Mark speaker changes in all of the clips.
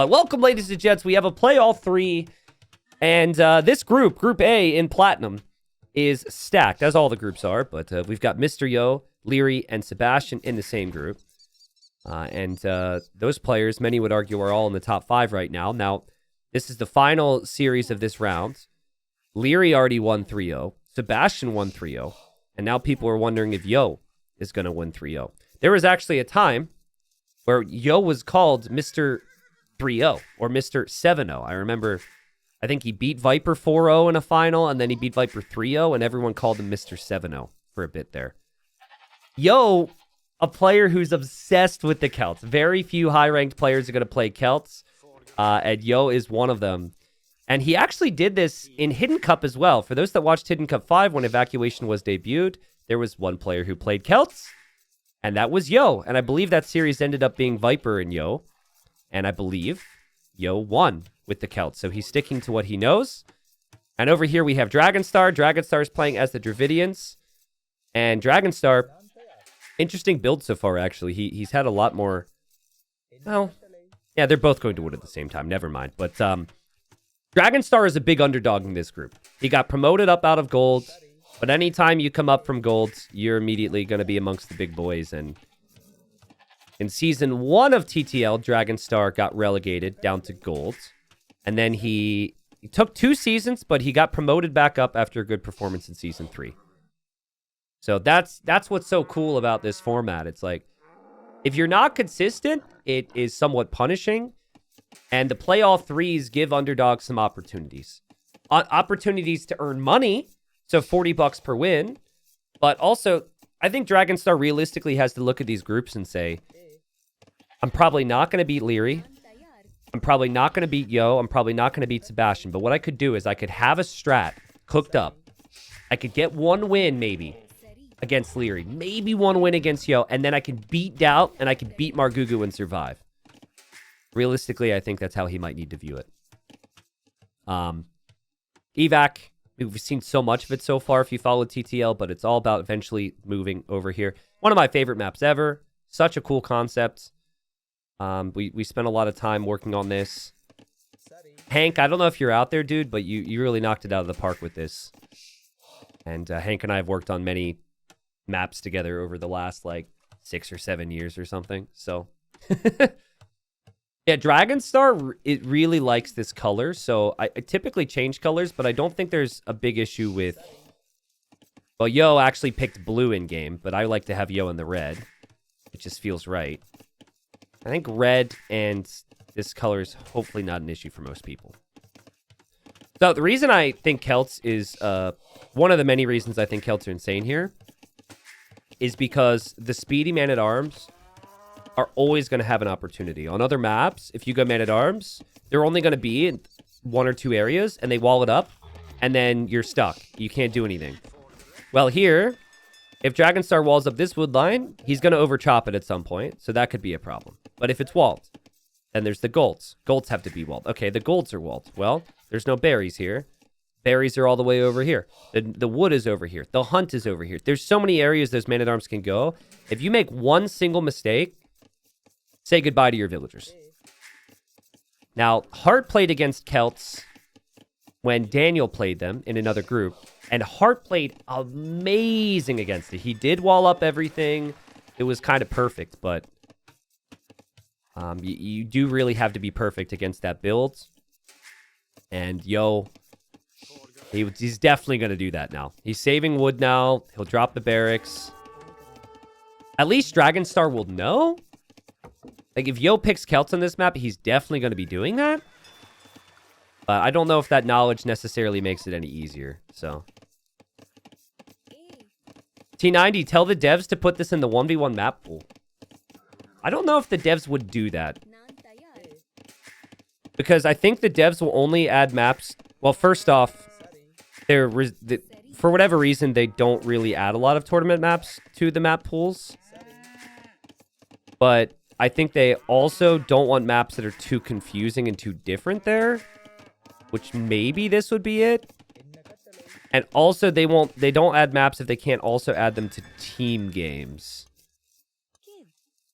Speaker 1: But welcome, ladies and gents. We have a play all three. And this group, Group A in Platinum, is stacked, as all the groups are. But we've got Mr. Yo, Leary, and Sebastian in the same group. And those players, many would argue, are all in the top 5 right now. Now, this is the final series of this round. Leary already won 3-0. Sebastian won 3-0. And now people are wondering if Yo is going to win 3-0. There was actually a time where Yo was called Mr. 3-0 or Mr. 7-0. I remember, I think he beat Viper 4-0 in a final, and then he beat Viper 3-0, and everyone called him Mr. 7-0 for a bit there. Yo, a player who's obsessed with the Celts. Very few high-ranked players are going to play Celts, and Yo is one of them. And he actually did this in Hidden Cup as well. For those that watched Hidden Cup 5 when Evacuation was debuted, there was one player who played Celts, and that was Yo. And I believe that series ended up being Viper and Yo. And I believe Yo won with the Celts. So he's sticking to what he knows. And over here we have Dragonstar. Dragonstar is playing as the Dravidians. And Dragonstar, interesting build so far, actually. He's had a lot more... Well, yeah, they're both going to win at the same time. Never mind. But Dragonstar is a big underdog in this group. He got promoted up out of gold. But anytime you come up from gold, you're immediately going to be amongst the big boys. And in Season 1 of TTL, Dragonstar got relegated down to gold. And then he took 2 seasons, but he got promoted back up after a good performance in Season 3. So that's what's so cool about this format. It's like, if you're not consistent, it is somewhat punishing. And the play all threes give underdogs some opportunities. Opportunities to earn money. So $40 per win. But also, I think Dragonstar realistically has to look at these groups and say, I'm probably not going to beat Leary. I'm probably not going to beat Yo. I'm probably not going to beat Sebastian. But what I could do is I could have a strat cooked up. I could get 1 win maybe against Leary. Maybe 1 win against Yo. And then I can beat Doubt and I can beat Margugu and survive. Realistically, I think that's how he might need to view it. Evac. We've seen so much of it so far if you follow TTL, but it's all about eventually moving over here. One of my favorite maps ever. Such a cool concept. We spent a lot of time working on this. Hank, I don't know if you're out there, dude, but you really knocked it out of the park with this. And Hank and I have worked on many maps together over the last, 6 or 7 years or something. So, yeah, Dragonstar, it really likes this color. So I typically change colors, but I don't think there's a big issue with... Well, Yo actually picked blue in-game, but I like to have Yo in the red. It just feels right. I think red and this color is hopefully not an issue for most people. So the reason I think Celts is... one of the many reasons I think Celts are insane here is because the speedy man-at-arms are always going to have an opportunity. On other maps, if you go man-at-arms, they're only going to be in 1 or 2 areas, and they wall it up, and then you're stuck. You can't do anything. Well, here, if Dragonstar walls up this wood line, he's going to overchop it at some point, so that could be a problem. But if it's walled, then there's the golds. Golds have to be walled. Okay, the golds are walled. Well, there's no berries here. Berries are all the way over here. The wood is over here. The hunt is over here. There's so many areas those man-at-arms can go. If you make one single mistake, say goodbye to your villagers. Now, Hart played against Celts when Daniel played them in another group, and Hart played amazing against it. He did wall up everything. It was kind of perfect, but you do really have to be perfect against that build. And Yo, he's definitely going to do that now. He's saving wood now. He'll drop the barracks. At least Dragonstar will know. If Yo picks Celts on this map, he's definitely going to be doing that. But I don't know if that knowledge necessarily makes it any easier. So, T90, tell the devs to put this in the 1v1 map pool. I don't know if the devs would do that. Because I think the devs will only add maps... Well, first off, for whatever reason, they don't really add a lot of tournament maps to the map pools. But I think they also don't want maps that are too confusing and too different there. Which maybe this would be it. And also, they don't add maps if they can't also add them to team games.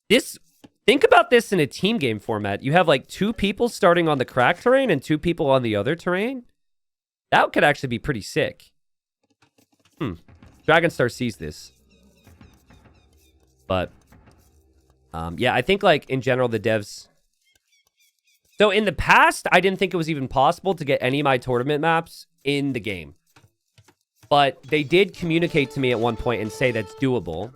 Speaker 1: This Think about this in a team game format. You have like 2 people starting on the crack terrain and 2 people on the other terrain. That could actually be pretty sick. Dragonstar sees this. But, yeah, I think, like, in general, the devs... So, in the past, I didn't think it was even possible to get any of my tournament maps in the game. But they did communicate to me at one point and say that's doable.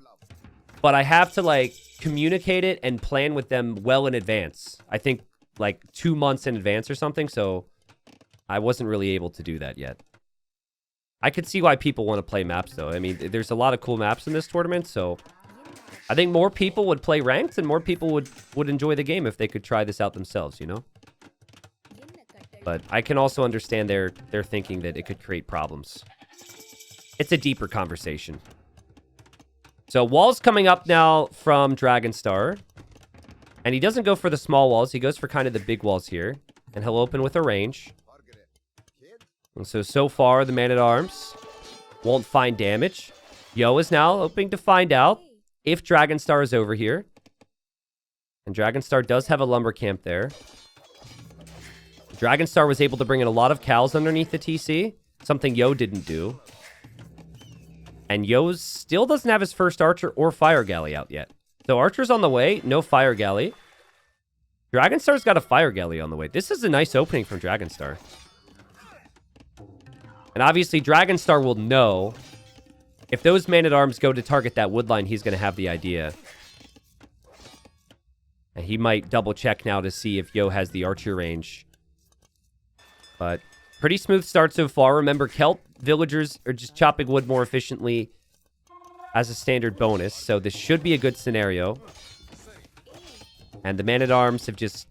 Speaker 1: But I have to, like, communicate it and plan with them well in advance. I think, like, 2 months in advance or something, so I wasn't really able to do that yet. I could see why people want to play maps, though. I mean, there's a lot of cool maps in this tournament, so I think more people would play ranked and more people would enjoy the game if they could try this out themselves, you know? But I can also understand their thinking that it could create problems. It's a deeper conversation. So, walls coming up now from Dragonstar. And he doesn't go for the small walls. He goes for kind of the big walls here. And he'll open with a range. And so far, the Man-at-Arms won't find damage. Yo is now hoping to find out if Dragonstar is over here. And Dragonstar does have a lumber camp there. Dragonstar was able to bring in a lot of cows underneath the TC. Something Yo didn't do. And Yo still doesn't have his first Archer or Fire Galley out yet. So Archer's on the way. No Fire Galley. Dragonstar's got a Fire Galley on the way. This is a nice opening from Dragonstar. And obviously, Dragonstar will know if those Man-at-Arms go to target that wood line, he's going to have the idea. And he might double check now to see if Yo has the Archer range. But pretty smooth start so far. Remember, Kelp villagers are just chopping wood more efficiently as a standard bonus. So this should be a good scenario. And the Man-at-Arms have just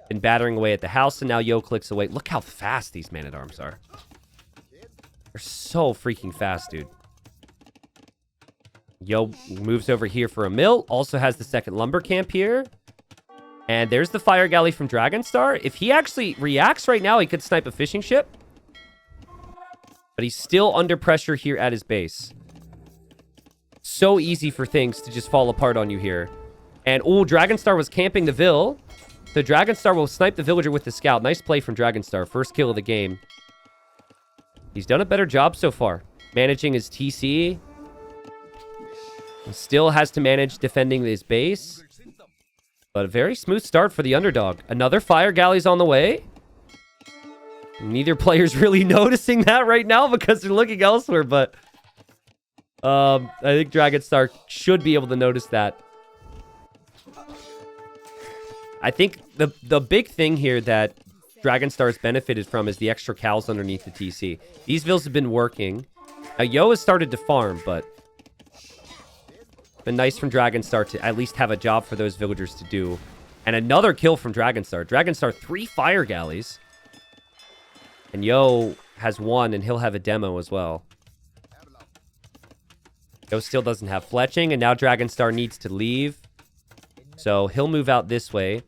Speaker 1: been battering away at the house. And now Yo clicks away. Look how fast these Man-at-Arms are. They're so freaking fast, dude. Yo moves over here for a mill. Also has the second lumber camp here. And there's the Fire Galley from Dragonstar. If he actually reacts right now, he could snipe a fishing ship. But he's still under pressure here at his base. So easy for things to just fall apart on you here. And, oh, Dragonstar was camping the Vill. So Dragonstar will snipe the villager with the scout. Nice play from Dragonstar. First kill of the game. He's done a better job so far. Managing his TC. He still has to manage defending his base. But a very smooth start for the underdog. Another Fire Galley's on the way. Neither player's really noticing that right now because they're looking elsewhere. But I think Dragonstar should be able to notice that. I think the big thing here that Dragonstar's benefited from is the extra cows underneath the TC. These vills have been working. Now, Yo has started to farm, but it's been nice from Dragonstar to at least have a job for those villagers to do. And another kill from Dragonstar. Dragonstar, 3 Fire Galleys. And Yo has 1, and he'll have a demo as well. Yo still doesn't have fletching, and now Dragonstar needs to leave. So he'll move out this way.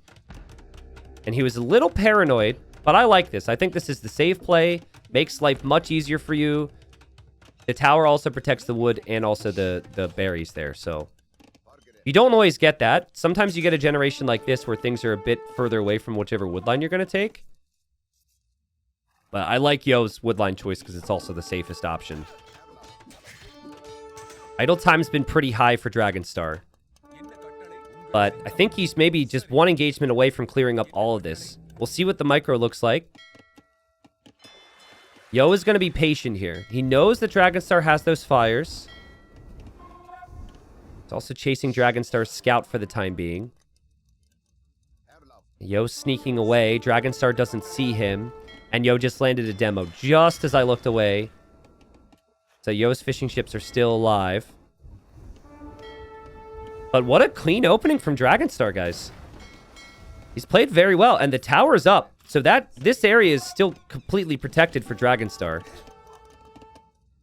Speaker 1: And he was a little paranoid, but I like this. I think this is the safe play. Makes life much easier for you. The tower also protects the wood and also the berries there. So you don't always get that. Sometimes you get a generation like this where things are a bit further away from whichever woodline you're going to take. But I like Yo's woodline choice because it's also the safest option. Idle time's been pretty high for Dragonstar. But I think he's maybe just 1 engagement away from clearing up all of this. We'll see what the micro looks like. Yo is going to be patient here. He knows that Dragonstar has those fires. He's also chasing Dragonstar's scout for the time being. Yo sneaking away. Dragonstar doesn't see him. And Yo just landed a demo just as I looked away. So Yo's fishing ships are still alive. But what a clean opening from Dragonstar, guys. He's played very well, and the tower is up. So this area is still completely protected for Dragonstar.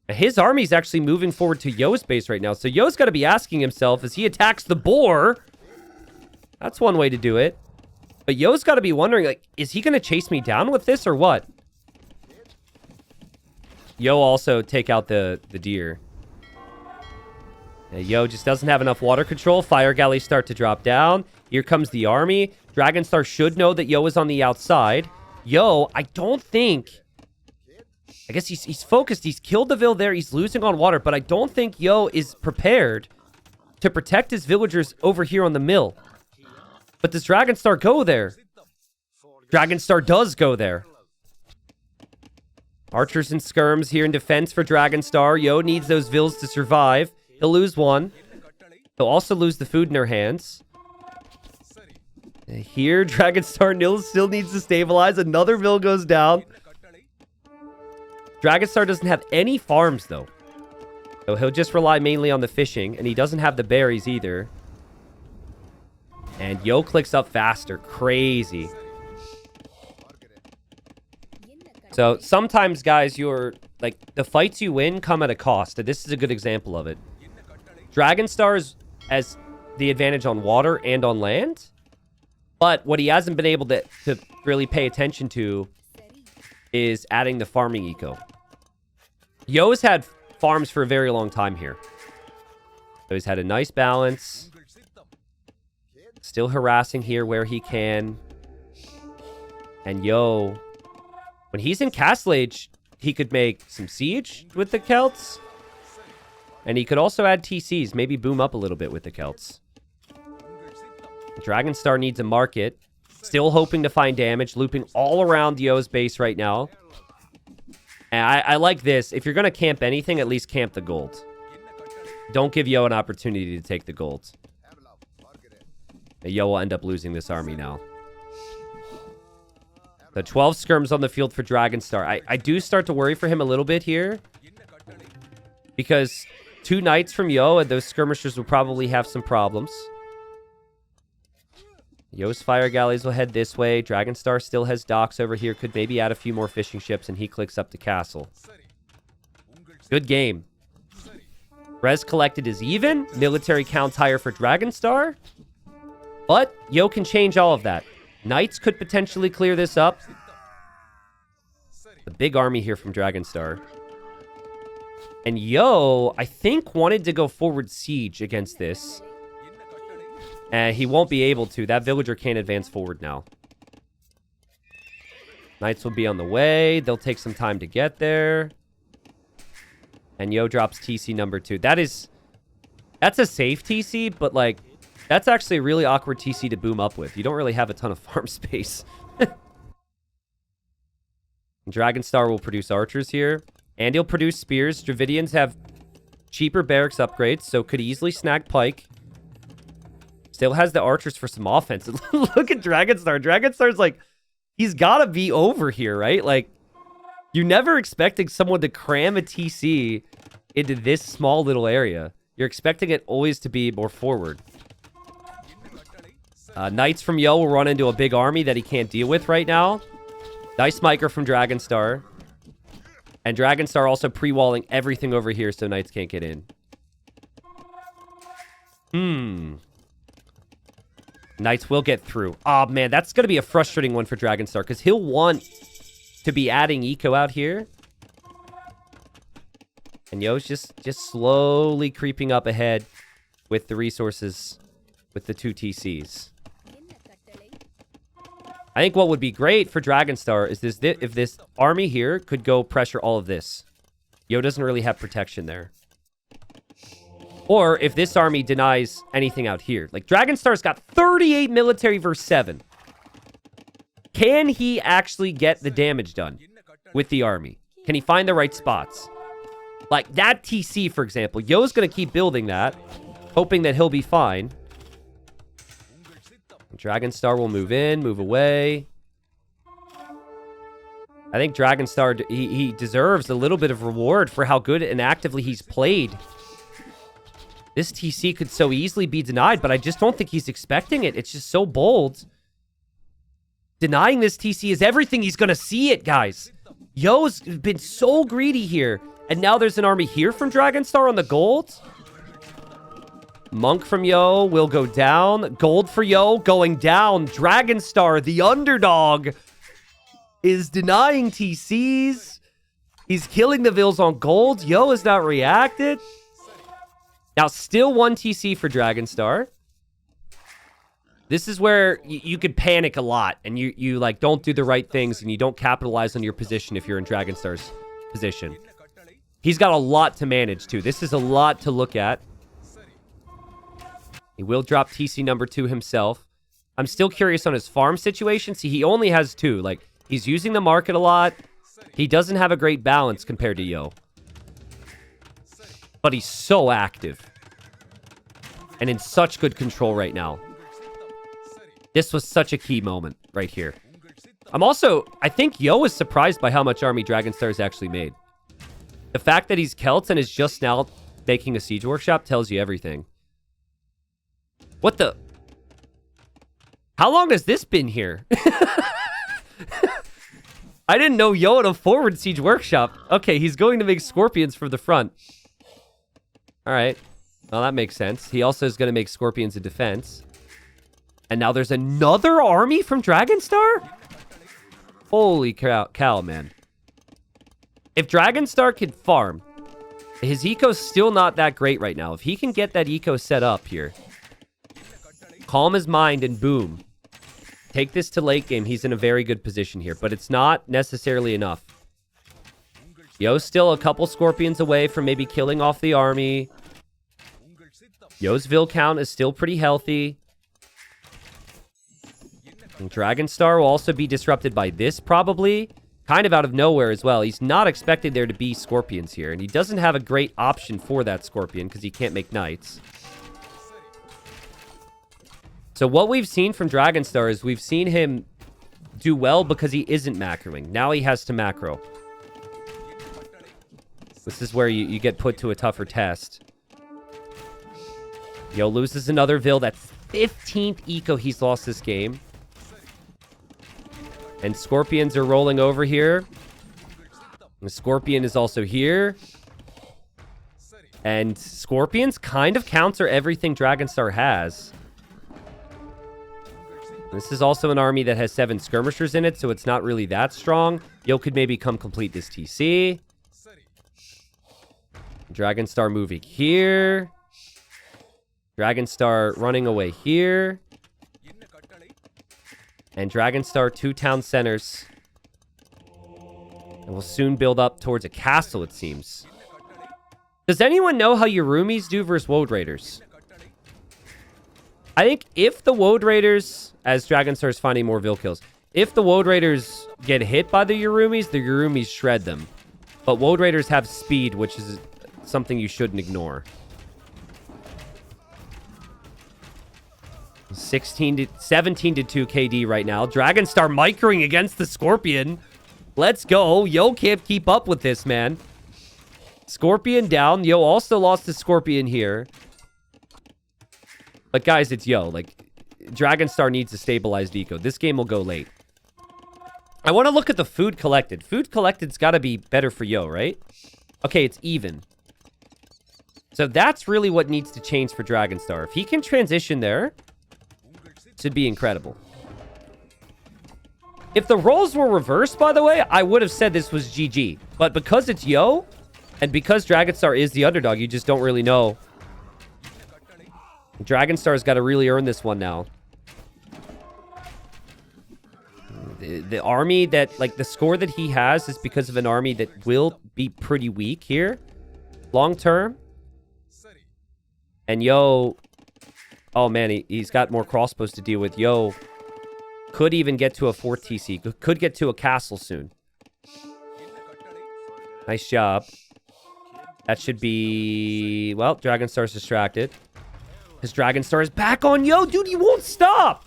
Speaker 1: His army's actually moving forward to Yo's base right now. So Yo's got to be asking himself as he attacks the boar. That's one way to do it. But Yo's got to be wondering, like, is he going to chase me down with this or what? Yo also take out the deer. Yo just doesn't have enough water control. Fire galleys start to drop down. Here comes the army. Dragonstar should know that Yo is on the outside. Yo, I don't think... I guess he's focused. He's killed the Vil there. He's losing on water. But I don't think Yo is prepared to protect his villagers over here on the mill. But does Dragonstar go there? Dragonstar does go there. Archers and skirms here in defense for Dragonstar. Yo needs those Vils to survive. He'll lose one. He'll also lose the food in their hands. Here, Dragonstar Nil still needs to stabilize. Another Vil goes down. Dragonstar doesn't have any farms, though. So he'll just rely mainly on the fishing. And he doesn't have the berries either. And Yo clicks up faster. Crazy. So sometimes, guys, the fights you win come at a cost. And this is a good example of it. Dragonstar has the advantage on water and on land. But what he hasn't been able to really pay attention to is adding the farming eco. Yo's had farms for a very long time here. So he's had a nice balance. Still harassing here where he can. And Yo, when he's in Castle Age, he could make some siege with the Celts. And he could also add TCs, maybe boom up a little bit with the Celts. Dragonstar needs a market. Still hoping to find damage. Looping all around Yo's base right now. And I like this. If you're going to camp anything, at least camp the gold. Don't give Yo an opportunity to take the gold. Yo will end up losing this army now. The 12 skirms on the field for Dragonstar. I do start to worry for him a little bit here. Because 2 knights from Yo and those skirmishers will probably have some problems. Yo's fire galleys will head this way. Dragonstar still has docks over here. Could maybe add a few more fishing ships, and he clicks up the castle. Good game. Res collected is even. Military count's higher for Dragonstar. But Yo can change all of that. Knights could potentially clear this up. A big army here from Dragonstar. And Yo, I think, wanted to go forward siege against this. And he won't be able to. That villager can't advance forward now. Knights will be on the way. They'll take some time to get there. And Yo drops TC number 2. That's a safe TC, but like, that's actually a really awkward TC to boom up with. You don't really have a ton of farm space. Dragonstar will produce archers here. And he'll produce spears. Dravidians have cheaper barracks upgrades, so could easily snag pike. Still has the archers for some offense. Look at Dragonstar. Dragonstar's like, he's got to be over here, right? Like, you're never expecting someone to cram a TC into this small little area. You're expecting it always to be more forward. Knights from Yo will run into a big army that he can't deal with right now. Nice micro from Dragonstar. And Dragonstar also pre-walling everything over here so Knights can't get in. Knights will get through. Oh, man, that's going to be a frustrating one for Dragonstar because he'll want to be adding eco out here. And Yo's just slowly creeping up ahead with the resources with the 2 TCs. I think what would be great for Dragonstar is if this army here could go pressure all of this. Yo doesn't really have protection there. Or if this army denies anything out here. Like, Dragonstar's got 38 military versus 7. Can he actually get the damage done with the army? Can he find the right spots? Like, that TC, for example. Yo's going to keep building that, hoping that he'll be fine. Dragonstar will move in, move away. I think Dragonstar, he deserves a little bit of reward for how good and actively he's played. This TC could so easily be denied, but I just don't think he's expecting it. It's just so bold. Denying this TC is everything he's going to see it, guys. Yo's been so greedy here. And now there's an army here from Dragonstar on the gold. Monk from Yo will go down. Gold for Yo going down. Dragonstar, the underdog, is denying TCs. He's killing the Vils on gold. Yo has not reacted. Now, still 1 TC for Dragonstar. This is where you could panic a lot, and you like don't do the right things, and you don't capitalize on your position if you're in Dragonstar's position. He's got a lot to manage too. This is a lot to look at. He will drop TC number 2 himself. I'm still curious on his farm situation. See, he only has 2. Like, he's using the market a lot. He doesn't have a great balance compared to Yo. But he's so active. And in such good control right now. This was such a key moment right here. I think Yo is surprised by how much army Dragonstar has actually made. The fact that he's Celt and is just now making a siege workshop tells you everything. What the? How long has this been here? I didn't know Yo had a forward siege workshop. Okay, he's going to make scorpions from the front. All right. Well, that makes sense. He also is going to make scorpions in defense. And now there's another army from Dragonstar? Holy cow, man. If Dragonstar can farm, his eco's still not that great right now. If he can get that eco set up here, calm his mind, and boom. Take this to late game. He's in a very good position here, but it's not necessarily enough. Yo's still a couple scorpions away from maybe killing off the army. Yo's Vil count is still pretty healthy. And Dragonstar will also be disrupted by this, probably. Kind of out of nowhere as well. He's not expecting there to be scorpions here, and he doesn't have a great option for that scorpion because he can't make knights. So what we've seen from Dragonstar is we've seen him do well because he isn't macroing. Now he has to macro. This is where you get put to a tougher test. Yo loses another Vil. That's 15th eco he's lost this game. And scorpions are rolling over here. The scorpion is also here. And scorpions kind of counter everything Dragonstar has. This is also an army that has 7 skirmishers in it, so it's not really that strong. Yo could maybe come complete this TC. Dragonstar moving here. Dragonstar running away here. And Dragonstar 2 town centers. And will soon build up towards a castle, it seems. Does anyone know how Yurumis do versus Woad Raiders? I think if the Woad Raiders, as Dragonstar is finding more Vil kills, if the Woad Raiders get hit by the Yurumis shred them. But Woad Raiders have speed, which is something you shouldn't ignore. 17 to 2 KD right now. Dragonstar microing against the Scorpion. Let's go. Yo can't keep up with this, man. Scorpion down. Yo also lost the Scorpion here. But guys, it's Yo. Like, Dragonstar needs a stabilized eco. This game will go late. I want to look at the food collected. Food collected's got to be better for Yo, right? Okay, it's even. So that's really what needs to change for Dragonstar. If he can transition there, it'd be incredible. If the roles were reversed, by the way, I would have said this was GG. But because it's Yo, and because Dragonstar is the underdog, you just don't really know. Dragonstar's got to really earn this one now. The army that, like, the score that he has is because of an army that will be pretty weak here. Long term. And Yo... Oh, man, he's got more crossbows to deal with. Yo could even get to a 4th TC. Could get to a castle soon. Nice job. That should be... Well, Dragonstar's distracted. His Dragonstar is back on Yo. Dude, he won't stop.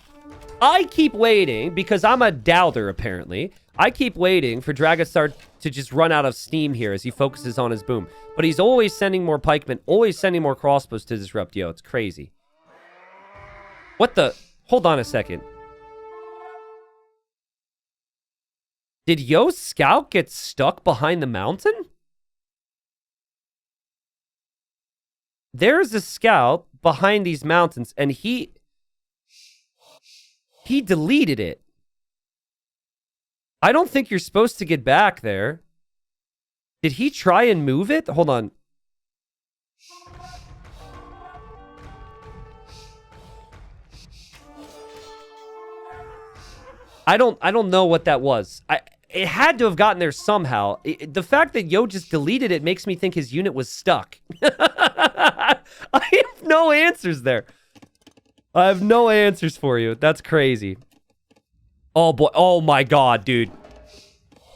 Speaker 1: I keep waiting, because I'm a doubter, apparently. I keep waiting for Dragonstar to just run out of steam here as he focuses on his boom. But he's always sending more pikemen, always sending more crossbows to disrupt Yo. It's crazy. What the? Hold on a second. Did Yo's scout get stuck behind the mountain? There's a scout behind these mountains, and he deleted it. I don't think you're supposed to get back there. Did he try and move it? Hold on. I don't know what that was. It had to have gotten there somehow. The fact that Yo just deleted it makes me think his unit was stuck. I have no answers there. I have no answers for you. That's crazy. Oh, boy. Oh, my God, dude.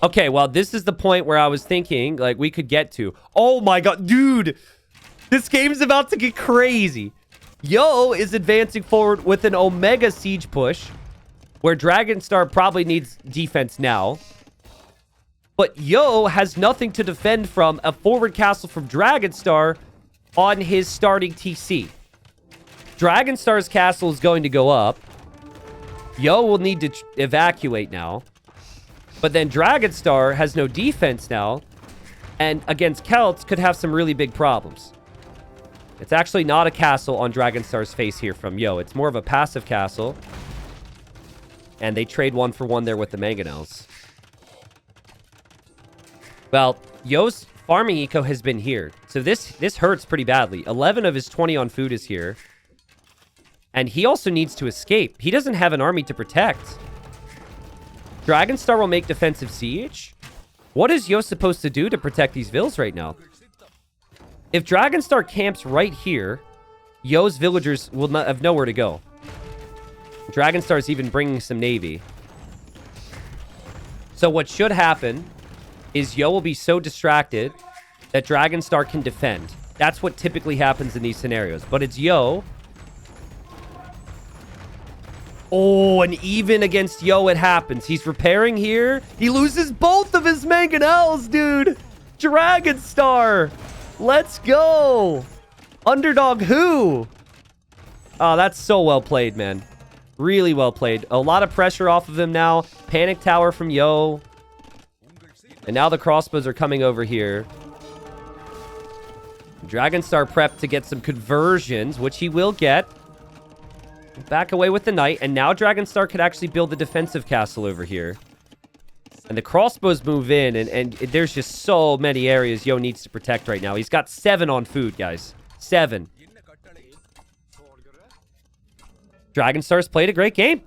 Speaker 1: Okay, well, this is the point where I was thinking, like, we could get to. Oh, my God. Dude, this game's about to get crazy. Yo is advancing forward with an Omega Siege push, where Dragonstar probably needs defense now. But Yo has nothing to defend from a forward castle from Dragonstar on his starting TC. Dragonstar's castle is going to go up. Yo will need to evacuate now. But then Dragonstar has no defense now. And against Celts could have some really big problems. It's actually not a castle on Dragonstar's face here from Yo. It's more of a passive castle. And they trade 1-for-1 there with the Mangonels. Well, Yo's farming eco has been here. So this hurts pretty badly. 11 of his 20 on food is here. And he also needs to escape. He doesn't have an army to protect. Dragonstar will make defensive siege. What is Yo supposed to do to protect these villas right now? If Dragonstar camps right here, Yo's villagers will not have nowhere to go. Dragonstar is even bringing some navy. So what should happen is Yo will be so distracted that Dragonstar can defend. That's what typically happens in these scenarios. But it's Yo. Oh, and even against Yo it happens. He's repairing here. He loses both of his Mangonels, dude. Dragonstar. Let's go. Underdog who? Oh, that's so well played, man. Really well played. A lot of pressure off of him now. Panic tower from Yo. And now the crossbows are coming over here. Dragonstar prepped to get some conversions, which he will get. Back away with the knight. And now Dragonstar could actually build the defensive castle over here. And the crossbows move in. And there's just so many areas Yo needs to protect right now. He's got 7 on food, guys. 7. Dragonstar's played a great game.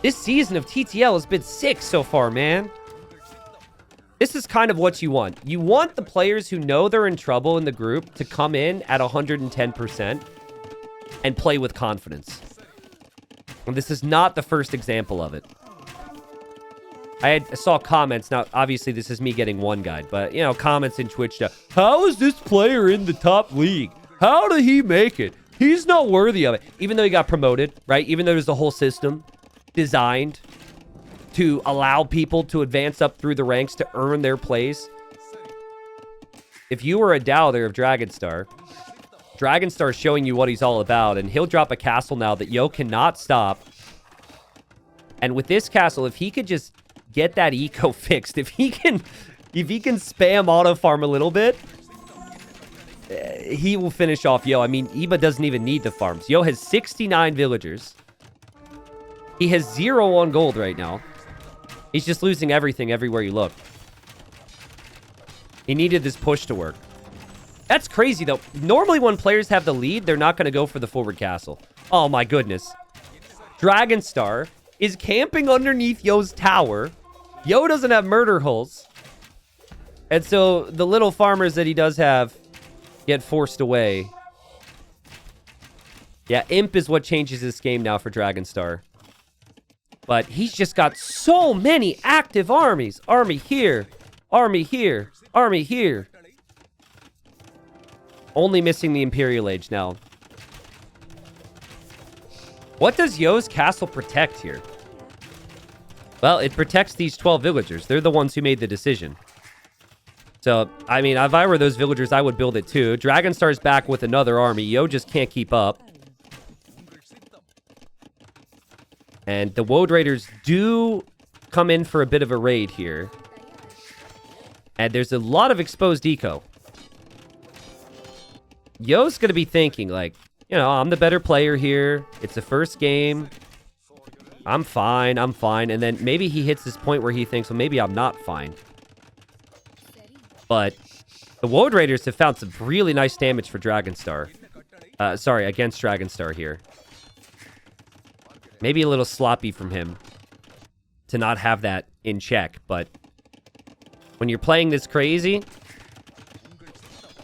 Speaker 1: This season of TTL has been sick so far, man. This is kind of what you want. You want the players who know they're in trouble in the group to come in at 110% and play with confidence. And this is not the first example of it. I saw comments. Now, obviously, this is me getting one guide. But, you know, comments in Twitch. How is this player in the top league? How did he make it? He's not worthy of it. Even though he got promoted, right? Even though there's a whole system designed to allow people to advance up through the ranks to earn their place. If you were a doubter of Dragonstar, Dragonstar is showing you what he's all about. And he'll drop a castle now that Yo cannot stop. And with this castle, if he could just get that eco fixed, if he can spam auto farm a little bit, he will finish off Yo. I mean, Iba doesn't even need the farms. Yo has 69 villagers. He has 0 on gold right now. He's just losing everything everywhere you look. He needed this push to work. That's crazy, though. Normally, when players have the lead, they're not going to go for the forward castle. Oh, my goodness. Dragonstar is camping underneath Yo's tower. Yo doesn't have murder holes. And so the little farmers that he does have get forced away. Yeah, Imp is what changes this game now for Dragonstar. But he's just got so many active armies. Army here. Army here. Army here. Only missing the Imperial Age now. What does Yo's castle protect here? Well, it protects these 12 villagers. They're the ones who made the decision. So, I mean, if I were those villagers, I would build it too. Dragonstar's back with another army. Yo just can't keep up. And the Woad Raiders do come in for a bit of a raid here. And there's a lot of exposed eco. Yo's going to be thinking, like, you know, I'm the better player here. It's the first game. I'm fine. I'm fine. And then maybe he hits this point where he thinks, well, maybe I'm not fine. But the Woad Raiders have found some really nice damage for Dragonstar. Sorry, against Dragonstar here. Maybe a little sloppy from him to not have that in check, but when you're playing this crazy,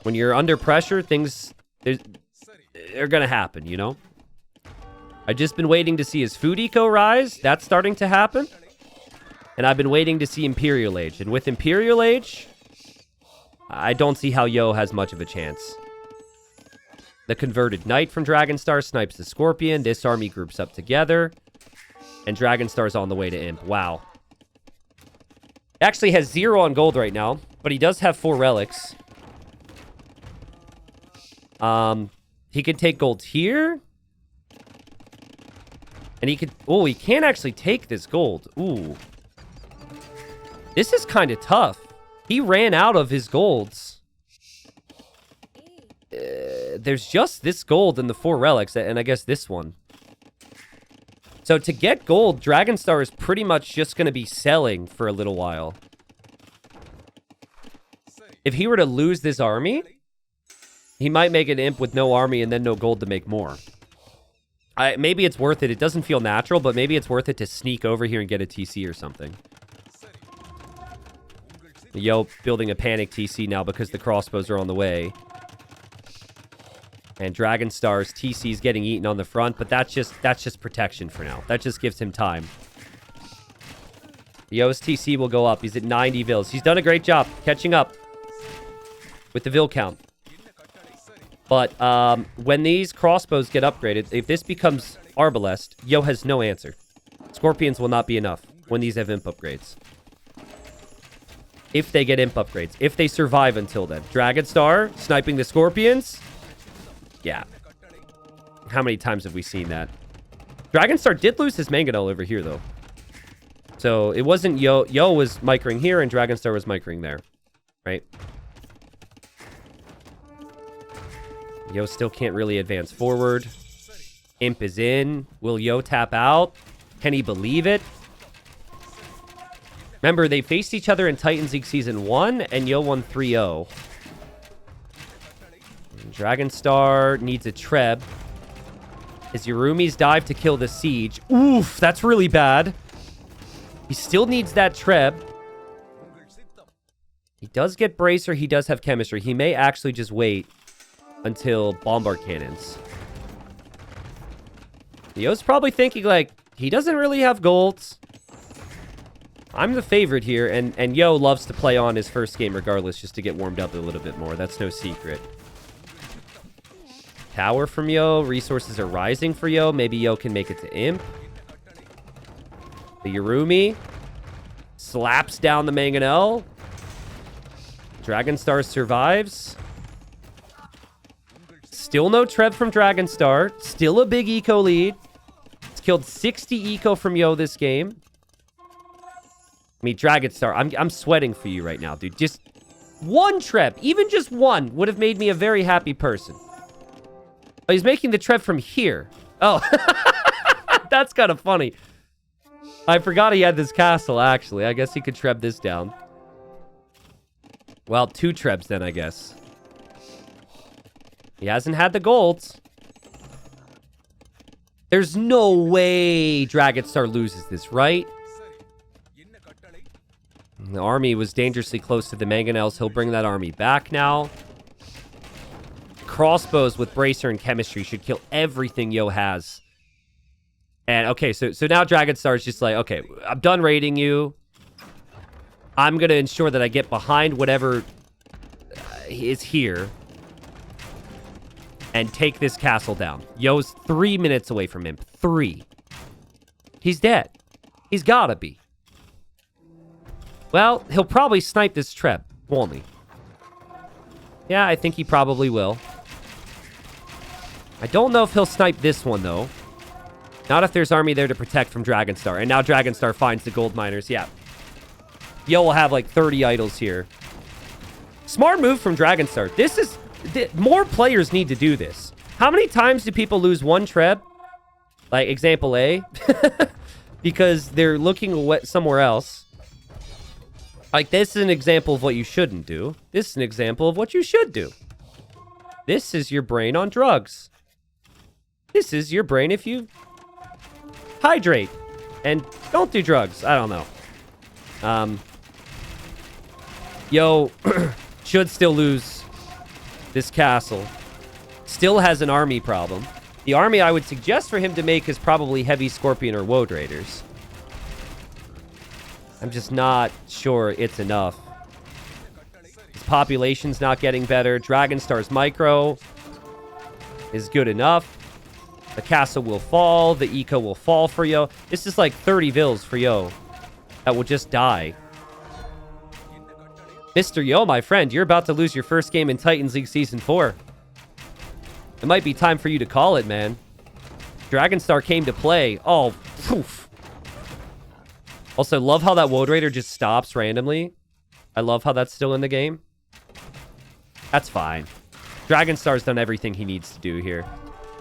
Speaker 1: when you're under pressure, things are going to happen, you know? I've just been waiting to see his food eco rise. That's starting to happen. And I've been waiting to see Imperial Age. And with Imperial Age, I don't see how Yo has much of a chance. The converted Knight from Dragonstar snipes the Scorpion. This army groups up together. And Dragonstar's on the way to Imp. Wow. Actually has 0 on gold right now. But he does have 4 relics. He could take gold here. And he could... Oh, he can't actually take this gold. Ooh. This is kind of tough. He ran out of his golds. There's just this gold and the 4 relics, and I guess this one. So to get gold, Dragonstar is pretty much just going to be selling for a little while. If he were to lose this army, he might make an imp with no army and then no gold to make more. Maybe it's worth it. It doesn't feel natural, but maybe it's worth it to sneak over here and get a TC or something. Yo, building a panic TC now because the crossbows are on the way. And Dragonstar's TC is getting eaten on the front, but that's just protection for now. That just gives him time. Yo's TC will go up. He's at 90 vills. He's done a great job catching up with the vill count. But when these crossbows get upgraded, if this becomes Arbalest, Yo has no answer. Scorpions will not be enough when these have imp upgrades. If they get imp upgrades. If they survive until then. Dragonstar sniping the Scorpions. Yeah. How many times have we seen that? Dragonstar did lose his mangonel over here, though. So it wasn't Yo. Yo was micring here, and Dragonstar was micring there. Right? Yo still can't really advance forward. Imp is in. Will Yo tap out? Can he believe it? Remember, they faced each other in Titans League Season 1, and Yo won 3-0. Dragonstar needs a Treb. His Yurumi's dive to kill the Siege. Oof, that's really bad. He still needs that Treb. He does get Bracer. He does have Chemistry. He may actually just wait until Bombard Cannons. Yo's probably thinking, like, he doesn't really have golds. I'm the favorite here, and Yo loves to play on his first game regardless just to get warmed up a little bit more. That's no secret. Tower from Yo. Resources are rising for Yo. Maybe Yo can make it to Imp. The Yurumi slaps down the Mangonel. Dragonstar survives. Still no Treb from Dragonstar. Still a big eco lead. It's killed 60 eco from Yo this game. I mean, Dragonstar, I'm sweating for you right now, dude. Just one Treb, even just one, would have made me a very happy person. Oh, he's making the Treb from here. Oh, that's kind of funny. I forgot he had this castle, actually. I guess he could Treb this down. Well, 2 Trebs then, I guess. He hasn't had the golds. There's no way Dragonstar loses this, right? The army was dangerously close to the Mangonels. He'll bring that army back now. Crossbows with Bracer and Chemistry should kill everything Yo has. And, okay, so now Dragonstar is just like, okay, I'm done raiding you. I'm going to ensure that I get behind whatever is here. And take this castle down. Yo's 3 minutes away from him. 3. He's dead. He's gotta be. Well, he'll probably snipe this Treb, won't he? Yeah, I think he probably will. I don't know if he'll snipe this one, though. Not if there's army there to protect from Dragonstar. And now Dragonstar finds the gold miners. Yeah. Yo will have like 30 idols here. Smart move from Dragonstar. This is... more players need to do this. How many times do people lose one Treb? Like, example A. Because they're looking somewhere else. Like, this is an example of what you shouldn't do. This is an example of what you should do. This is your brain on drugs. This is your brain if you hydrate. And don't do drugs. I don't know. Yo should still lose this castle. Still has an army problem. The army I would suggest for him to make is probably Heavy Scorpion or Woad Raiders. I'm just not sure it's enough. His population's not getting better. Dragonstar's micro is good enough. The castle will fall. The eco will fall for Yo. This is like 30 vills for Yo that will just die. Mr. Yo, my friend, you're about to lose your first game in Titans League Season 4. It might be time for you to call it, man. Dragonstar came to play. Oh, poof. Also, love how that Woad Raider just stops randomly. I love how that's still in the game. That's fine. Dragonstar's done everything he needs to do here.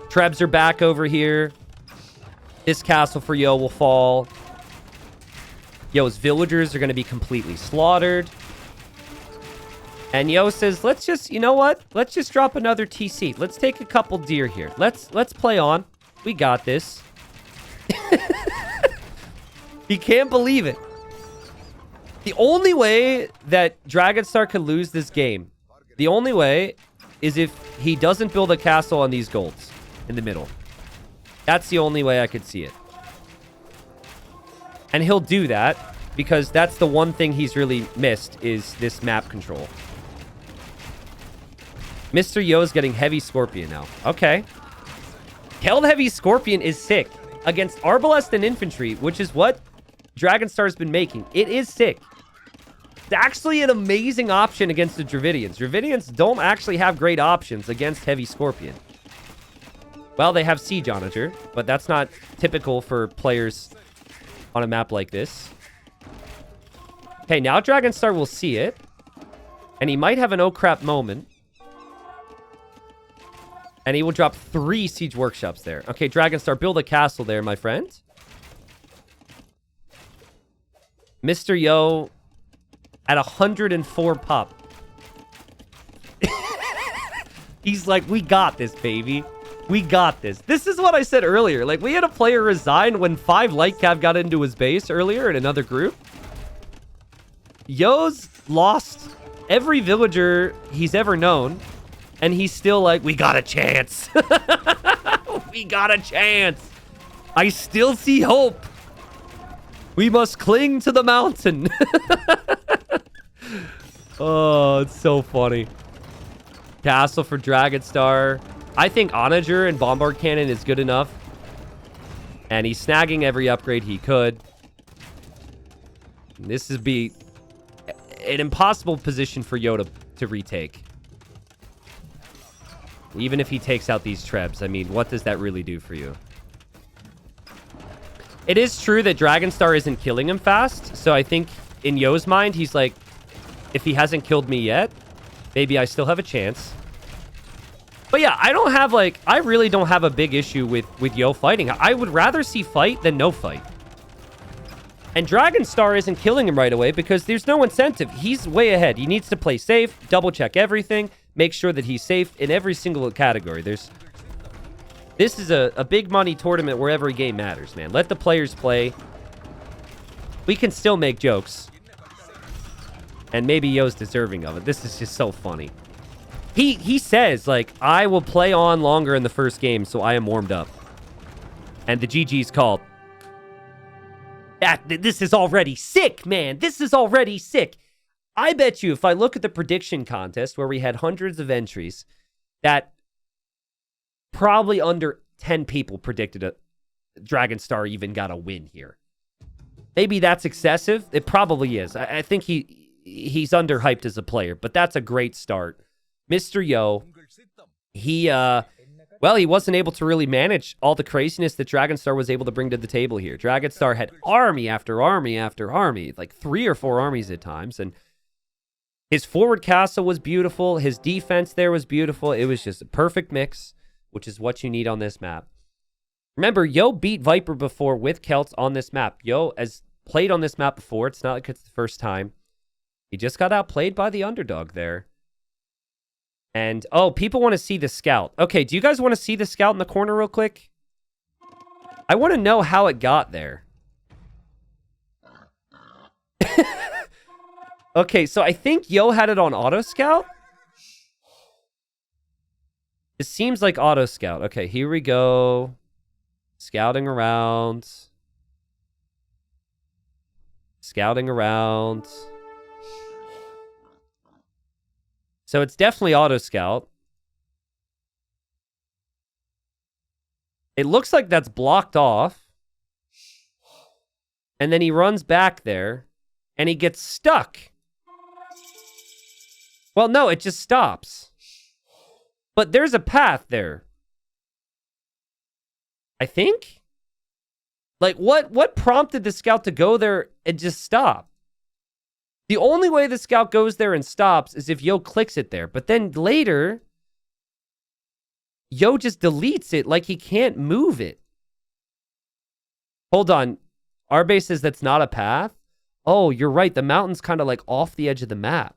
Speaker 1: Trebs are back over here. This castle for Yo will fall. Yo's villagers are going to be completely slaughtered. And Yo says, let's just, you know what? Let's just drop another TC. Let's take a couple deer here. Let's play on. We got this. He can't believe it. The only way that Dragonstar could lose this game, the only way is if he doesn't build a castle on these golds in the middle. That's the only way I could see it. And he'll do that because that's the one thing he's really missed is this map control. Mr. Yo's getting Heavy Scorpion now. Okay. Held Heavy Scorpion is sick against Arbalest and Infantry, which is what Dragonstar's been making. It is sick. It's actually an amazing option against the Dravidians. Dravidians don't actually have great options against Heavy Scorpion. Well, they have Siege Onager, but that's not typical for players on a map like this. Okay, now Dragonstar will see it. And he might have an oh crap moment. And he will drop 3 Siege Workshops there. Okay, Dragonstar, build a castle there, my friend. Mr. Yo at 104 pop. He's like, we got this, baby. We got this. This is what I said earlier. Like, we had a player resign when 5 Lightcav got into his base earlier in another group. Yo's lost every villager he's ever known. And he's still like, we got a chance. We got a chance. I still see hope. We must cling to the mountain. Oh, it's so funny. Castle for Dragonstar. I think Onager and Bombard Cannon is good enough. And he's snagging every upgrade he could. This would be an impossible position for Yoda to retake. Even if he takes out these Trebs, I mean, what does that really do for you? It is true that Dragonstar isn't killing him fast, so I think in Yo's mind, he's like, if he hasn't killed me yet, maybe I still have a chance. But yeah, I really don't have a big issue with Yo fighting. I would rather see fight than no fight. And Dragonstar isn't killing him right away because there's no incentive. He's way ahead. He needs to play safe, double check everything, make sure that he's safe in every single category. This is a big money tournament where every game matters, man. Let the players play. We can still make jokes. And maybe Yo's deserving of it. This is just so funny. He says, like, I will play on longer in the first game, so I am warmed up. And the GG's called. This is already sick, man. This is already sick. I bet you if I look at the prediction contest where we had hundreds of entries, that probably under 10 people predicted a Dragonstar even got a win here. Maybe that's excessive. It probably is. I think he's underhyped as a player, but that's a great start. Mr. Yo, he wasn't able to really manage all the craziness that Dragonstar was able to bring to the table here. Dragonstar had army after army after army, like 3 or 4 armies at times, and his forward castle was beautiful. His defense there was beautiful. It was just a perfect mix, which is what you need on this map. Remember, Yo beat Viper before with Celts on this map. Yo has played on this map before. It's not like it's the first time. He just got outplayed by the underdog there. And, oh, people want to see the scout. Okay, do you guys want to see the scout in the corner real quick? I want to know how it got there. Okay, so I think Yo had it on Auto Scout. It seems like Auto Scout. Okay, here we go. Scouting around. Scouting around. So it's definitely Auto Scout. It looks like that's blocked off. And then he runs back there. And he gets stuck. Well, no, it just stops. But there's a path there. I think? Like, what prompted the scout to go there and just stop? The only way the scout goes there and stops is if Yo clicks it there. But then later, Yo just deletes it like he can't move it. Hold on. Arbase says that's not a path? Oh, you're right. The mountain's kind of like off the edge of the map.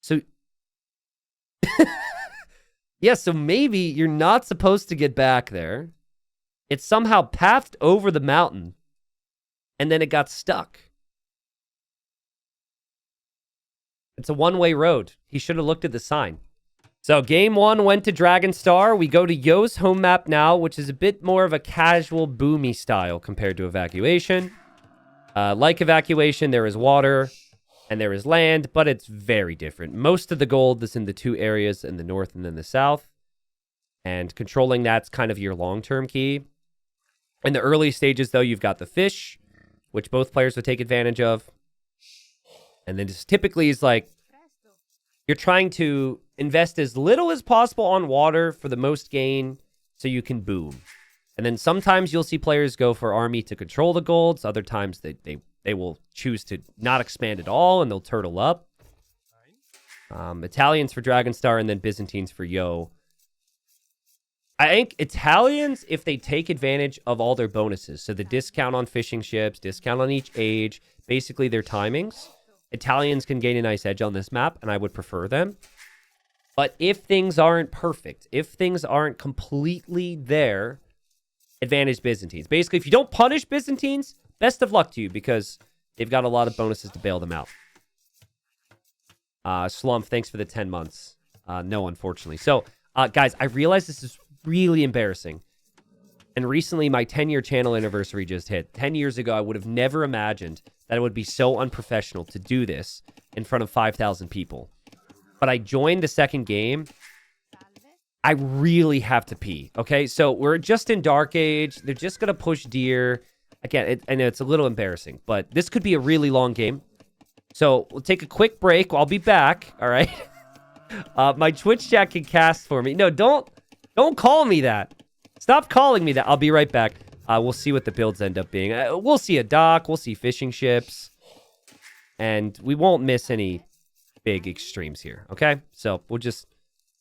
Speaker 1: So, yeah, so maybe you're not supposed to get back there. It somehow pathed over the mountain, and then it got stuck. It's a one-way road. He should have looked at the sign. So game one went to Dragonstar. We go to Yo's home map now, which is a bit more of a casual, boomy style compared to Evacuation. Like Evacuation, there is water and there is land, but it's very different. Most of the gold is in the two areas in the north and then the south. And controlling that's kind of your long-term key. In the early stages, though, you've got the fish, which both players would take advantage of. And then just typically is like, you're trying to invest as little as possible on water for the most gain so you can boom. And then sometimes you'll see players go for army to control the golds. Other times they will choose to not expand at all and they'll turtle up. Italians for Dragonstar and then Byzantines for Yo. I think Italians, if they take advantage of all their bonuses, so the discount on fishing ships, discount on each age, basically their timings, Italians can gain a nice edge on this map, and I would prefer them. But if things aren't perfect, if things aren't completely there, advantage Byzantines. Basically, if you don't punish Byzantines, best of luck to you, because they've got a lot of bonuses to bail them out. Slump, thanks for the 10 months. No, unfortunately. So, guys, I realize this is really embarrassing. And recently, my 10-year channel anniversary just hit. 10 years ago, I would have never imagined that it would be so unprofessional to do this in front of 5,000 people. But I joined the second game. I really have to pee, okay? So we're just in Dark Age. They're just going to push deer. Again, I know it's a little embarrassing, but this could be a really long game. So we'll take a quick break. I'll be back, all right? My Twitch chat can cast for me. No, don't call me that. Stop calling me that. I'll be right back. We'll see what the builds end up being. We'll see a dock. We'll see fishing ships. And we won't miss any big extremes here, okay? So we'll just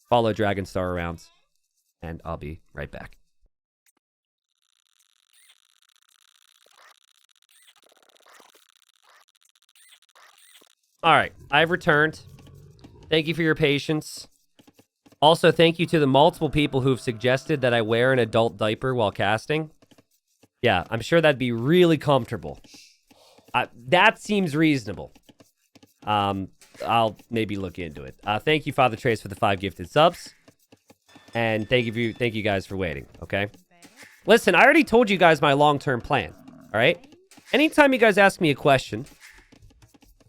Speaker 1: follow Dragonstar around, and I'll be right back. All right, I've returned. Thank you for your patience. Also, thank you to the multiple people who've suggested that I wear an adult diaper while casting. Yeah, I'm sure that'd be really comfortable. That seems reasonable. I'll maybe look into it. Thank you, Father Trace, for the 5 gifted subs. And thank you guys for waiting, okay? Listen, I already told you guys my long-term plan, all right? Anytime you guys ask me a question,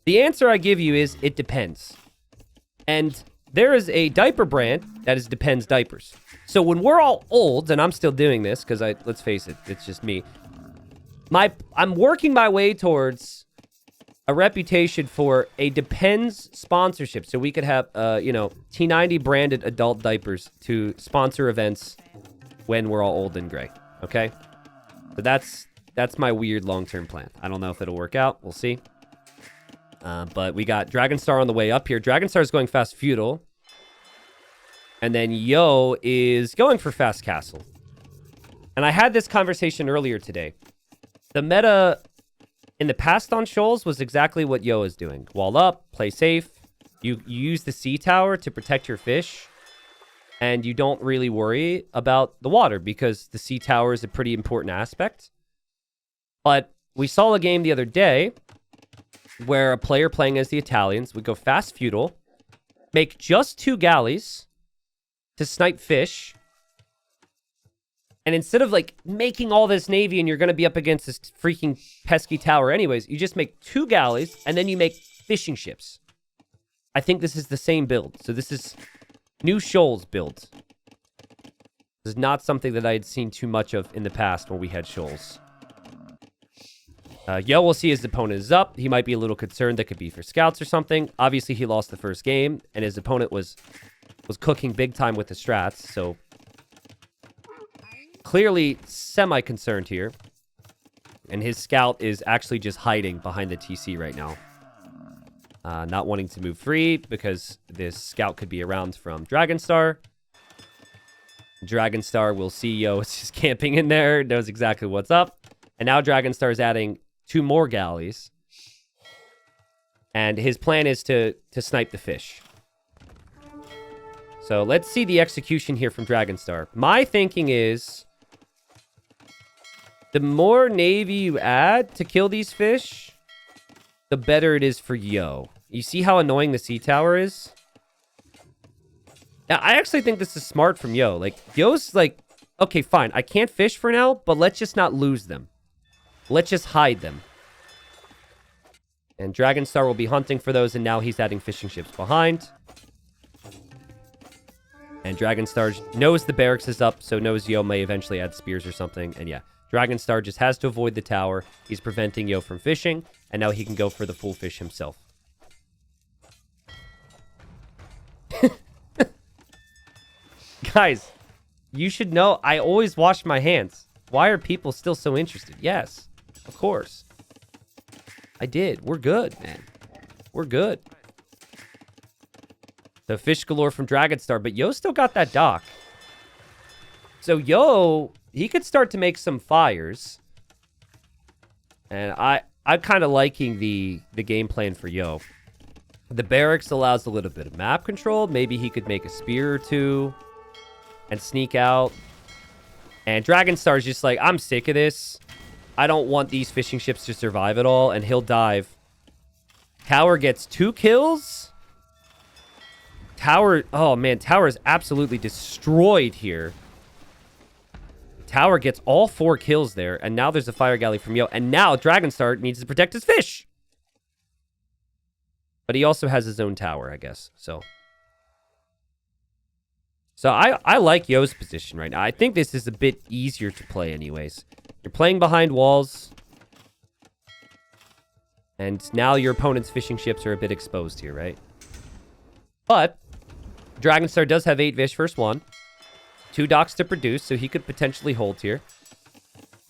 Speaker 1: the answer I give you is, it depends. And there is a diaper brand that is Depends Diapers. So when we're all old, and I'm still doing this, because let's face it, it's just me. I'm working my way towards a reputation for a Depends sponsorship. So we could have, T90 branded adult diapers to sponsor events when we're all old and gray. Okay? So that's my weird long-term plan. I don't know if it'll work out. We'll see. But we got Dragonstar on the way up here. Dragonstar is going Fast Feudal. And then Yo is going for Fast Castle. And I had this conversation earlier today. The meta in the past on Shoals was exactly what Yo is doing. Wall up, play safe. You use the sea tower to protect your fish. and you don't really worry about the water because the sea tower is a pretty important aspect. But we saw a game the other day where a player playing as the Italians would go fast feudal, make just 2 galleys to snipe fish, and instead of like making all this navy and you're going to be up against this freaking pesky tower anyways, you just make 2 galleys and then you make fishing ships. I think this is the same build. So this is new Shoals build. This is not something that I had seen too much of in the past when we had Shoals. Yo will see his opponent is up. He might be a little concerned. That could be for scouts or something. Obviously, he lost the first game, and his opponent was cooking big time with the strats. So clearly semi-concerned here. And his scout is actually just hiding behind the TC right now. Not wanting to move free because this scout could be around from Dragonstar. Dragonstar will see Yo is just camping in there, knows exactly what's up. And now Dragonstar is adding 2 more galleys. And his plan is to snipe the fish. So let's see the execution here from Dragonstar. My thinking is the more navy you add to kill these fish, the better it is for Yo. You see how annoying the sea tower is? Now, I actually think this is smart from Yo. Like, Yo's like, okay, fine. I can't fish for now, but let's just not lose them. Let's just hide them. And Dragonstar will be hunting for those, and now he's adding fishing ships behind. And Dragonstar knows the barracks is up, so knows Yo may eventually add spears or something. And yeah, Dragonstar just has to avoid the tower. He's preventing Yo from fishing, and now he can go for the full fish himself. Guys, you should know I always wash my hands. Why are people still so interested? Yes, of course. I did. We're good, man. We're good. So fish galore from Dragonstar, but Yo still got that dock. So Yo, he could start to make some fires. And I'm kind of liking the game plan for Yo. The barracks allows a little bit of map control. Maybe he could make a spear or 2 and sneak out. And Dragonstar's just like, I'm sick of this. I don't want these fishing ships to survive at all. And he'll dive. Tower gets 2 kills. Tower, oh man, Tower is absolutely destroyed here. Tower gets all 4 kills there. And now there's a fire galley from Yo. And now Dragonstar needs to protect his fish. But he also has his own tower, I guess. So I like Yo's position right now. I think this is a bit easier to play anyways. You're playing behind walls. And now your opponent's fishing ships are a bit exposed here, right? But Dragonstar does have 8 fish first 1. 2 docks to produce, so he could potentially hold here.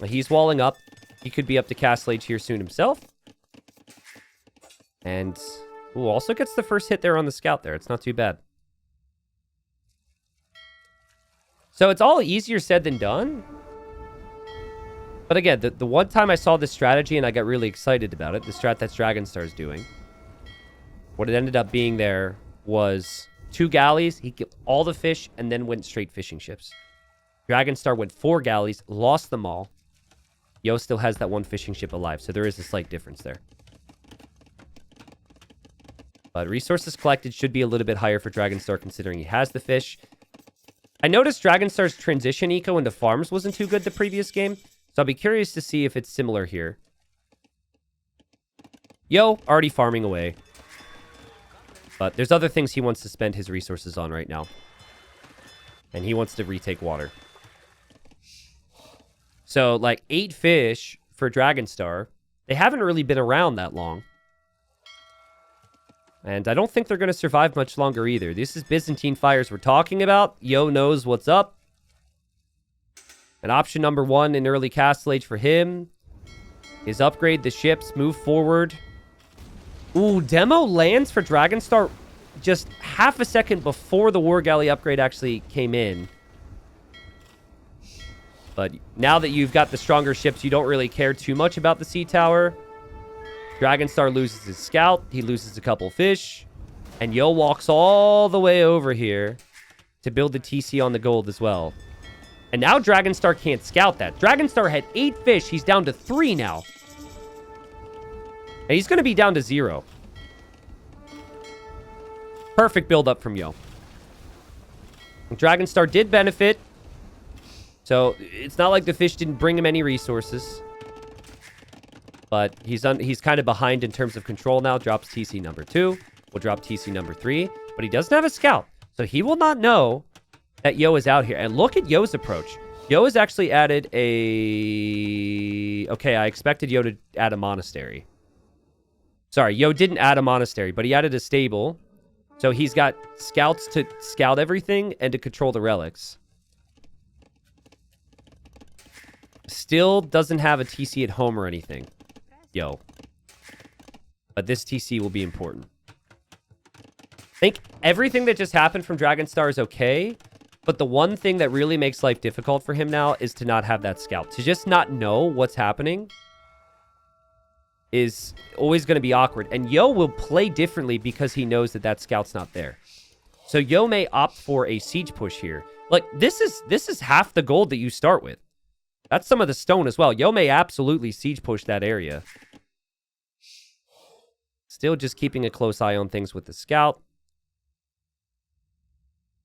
Speaker 1: He's walling up. He could be up to Castle Age here soon himself. And ooh, also gets the first hit there on the scout there. It's not too bad. So it's all easier said than done. But again, the one time I saw this strategy and I got really excited about it, the strat that Dragonstar's doing, what it ended up being there was 2 galleys. He killed all the fish and then went straight fishing ships. Dragonstar went 4 galleys, lost them all. Yo still has that 1 fishing ship alive, so there is a slight difference there. But resources collected should be a little bit higher for Dragonstar considering he has the fish. I noticed Dragonstar's transition eco into farms wasn't too good the previous game, so I'll be curious to see if it's similar here. Yo, already farming away. But there's other things he wants to spend his resources on right now. And he wants to retake water. So, like, 8 fish for Dragonstar. They haven't really been around that long. And I don't think they're going to survive much longer either. This is Byzantine fires we're talking about. Yo knows what's up. And option number 1 in early Castle Age for him is upgrade the ships, move forward. Ooh, demo lands for Dragonstar just half a second before the War Galley upgrade actually came in. But now that you've got the stronger ships, you don't really care too much about the sea tower. Dragonstar loses his scout. He loses a couple fish. And Yo walks all the way over here to build the TC on the gold as well. And now Dragonstar can't scout that. Dragonstar had 8 fish. He's down to 3 now. And he's going to be down to 0. Perfect build-up from Yo. Dragonstar did benefit. So it's not like the fish didn't bring him any resources. But he's kind of behind in terms of control now. Drops TC number 2. Will drop TC number 3. But he doesn't have a scout. So he will not know that Yo is out here. And look at Yo's approach. Yo has actually added a... Okay, I expected Yo to add a monastery. Sorry, Yo didn't add a monastery, but he added a stable. So he's got scouts to scout everything and to control the relics. Still doesn't have a TC at home or anything. Yo. But this TC will be important. I think everything that just happened from Dragonstar is okay. But the one thing that really makes life difficult for him now is to not have that scout. To just not know what's happening is always going to be awkward. And Yo will play differently because he knows that that scout's not there. So Yo may opt for a siege push here. Like, this is half the gold that you start with. That's some of the stone as well. Yo may absolutely siege push that area. Still just keeping a close eye on things with the scout.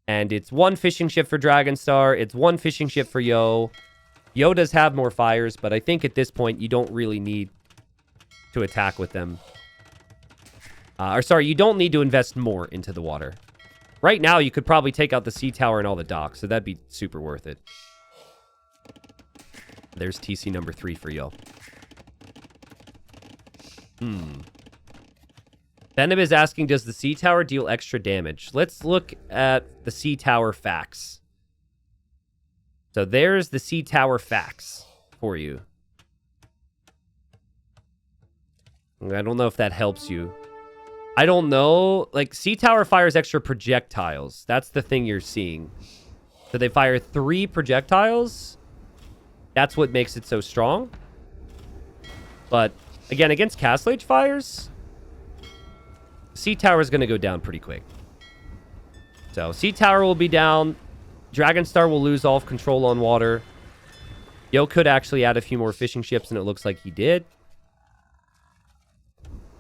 Speaker 1: And it's 1 fishing ship for Dragonstar. It's 1 fishing ship for Yo. Yo does have more fires, but I think at this point you don't really need to attack with them. You don't need to invest more into the water. Right now, you could probably take out the sea tower and all the docks, so that'd be super worth it. There's TC number 3 for Yo. Benham is asking, does the sea tower deal extra damage? Let's look at the sea tower facts. So there's the sea tower facts for you. I don't know if that helps you. I don't know. Like, sea tower fires extra projectiles. That's the thing you're seeing. So they fire 3 projectiles. That's what makes it so strong. But, again, against Castle Age fires, sea tower is going to go down pretty quick. So, sea tower will be down. Dragonstar will lose all control on water. Yo could actually add a few more fishing ships, and it looks like he did.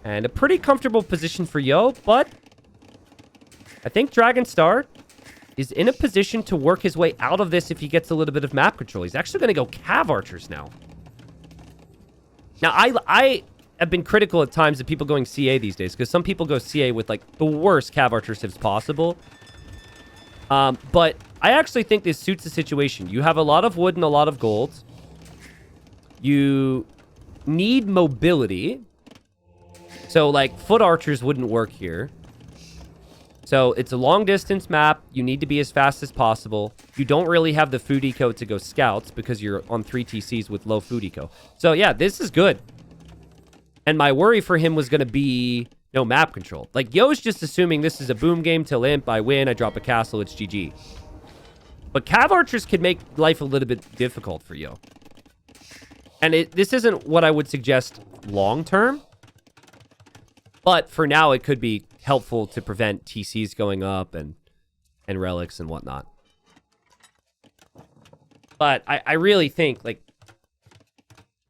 Speaker 1: And a pretty comfortable position for Yo, but I think Dragonstar is in a position to work his way out of this if he gets a little bit of map control. He's actually going to go Cav Archers now. Now, I have been critical at times of people going CA these days, because some people go CA with, like, the worst Cav Archer civs possible. But I actually think this suits the situation. You have a lot of wood and a lot of gold. You need mobility. So, like, foot archers wouldn't work here. So, it's a long-distance map. You need to be as fast as possible. You don't really have the food eco to go scouts because you're on 3 TCs with low food eco. So, yeah, this is good. And my worry for him was going to be no map control. Like, Yo's just assuming this is a boom game till imp. I win. I drop a castle. It's GG. But Cav Archers could make life a little bit difficult for Yo. And this isn't what I would suggest long-term. But for now, it could be helpful to prevent TCs going up and relics and whatnot. But I really think, like,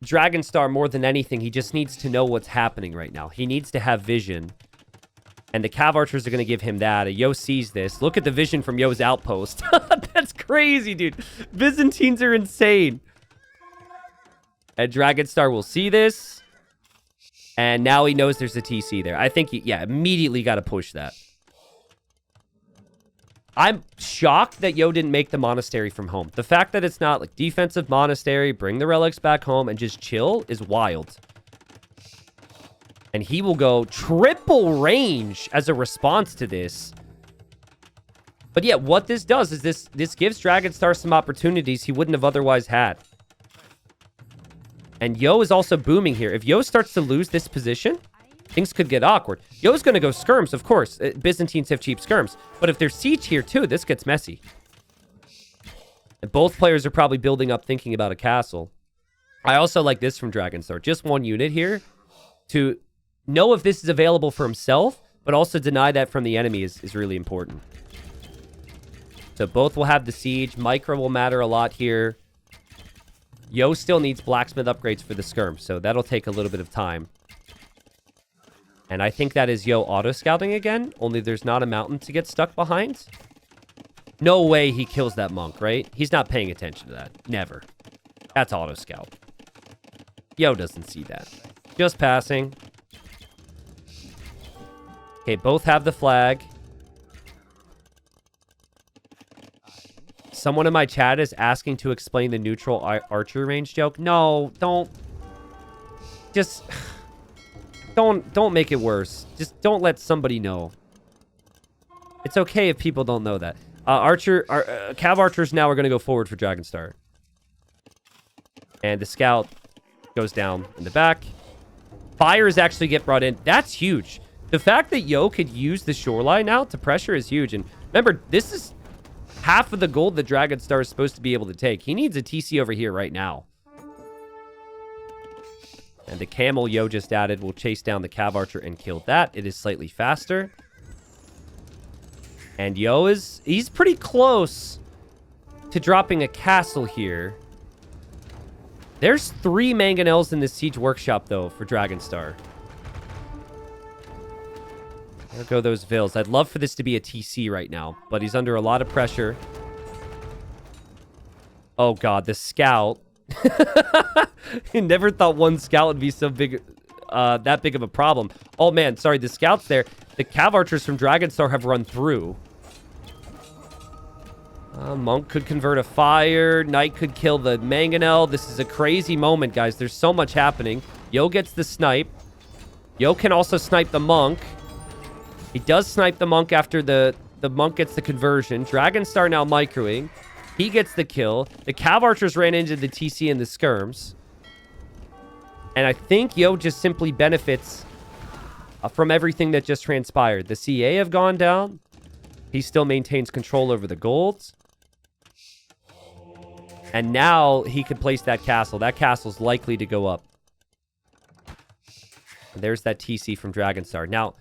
Speaker 1: Dragonstar, more than anything, he just needs to know what's happening right now. He needs to have vision. And the Cav Archers are going to give him that. Yo sees this. Look at the vision from Yo's outpost. That's crazy, dude. Byzantines are insane. And Dragonstar will see this. And now he knows there's a TC there. I think he, immediately got to push that. I'm shocked that Yo didn't make the monastery from home. The fact that it's not like defensive monastery, bring the relics back home, and just chill is wild. And he will go triple range as a response to this. But yeah, what this does is this gives Dragonstar some opportunities he wouldn't have otherwise had. And Yo is also booming here. If Yo starts to lose this position, things could get awkward. Yo's going to go skirms, of course. Byzantines have cheap skirms. But if there's siege here too, this gets messy. And both players are probably building up thinking about a castle. I also like this from Dragonstar. Just 1 unit here to know if this is available for himself, but also deny that from the enemy is really important. So both will have the siege. Micro will matter a lot here. Yo still needs blacksmith upgrades for the skirm, so that'll take a little bit of time. And I think that is Yo auto-scouting again, only there's not a mountain to get stuck behind. No way he kills that monk, right? He's not paying attention to that. Never. That's auto-scout. Yo doesn't see that. Just passing. Okay, both have the flag. Someone in my chat is asking to explain the neutral archer range joke. No, don't. Just don't make it worse. Just don't let somebody know. It's okay if people don't know that. Cav archers now are going to go forward for Dragonstar. And the scout goes down in the back. Fires actually get brought in. That's huge. The fact that Yo could use the shoreline now to pressure is huge. And remember, this is half of the gold that Dragonstar is supposed to be able to take. He needs a TC over here right now. And the camel Yo just added will chase down the Cav Archer and kill that. It is slightly faster. And Yo he's pretty close to dropping a castle here. There's 3 mangonels in the siege workshop, though, for Dragonstar. There go those vills. I'd love for this to be a TC right now, but he's under a lot of pressure. Oh, God, the scout. I never thought one scout would be so big, that big of a problem. Oh, man, sorry, the scout's there. The Cav Archers from Dragonstar have run through. Monk could convert a fire. Knight could kill the mangonel. This is a crazy moment, guys. There's so much happening. Yo gets the snipe. Yo can also snipe the monk. He does snipe the monk after the monk gets the conversion. Dragonstar now microing. He gets the kill. The Cav Archers ran into the TC and the skirms. And I think Yo just simply benefits from everything that just transpired. The CA have gone down. He still maintains control over the golds. And now he can place that castle. That castle's likely to go up. And there's that TC from Dragonstar. Now,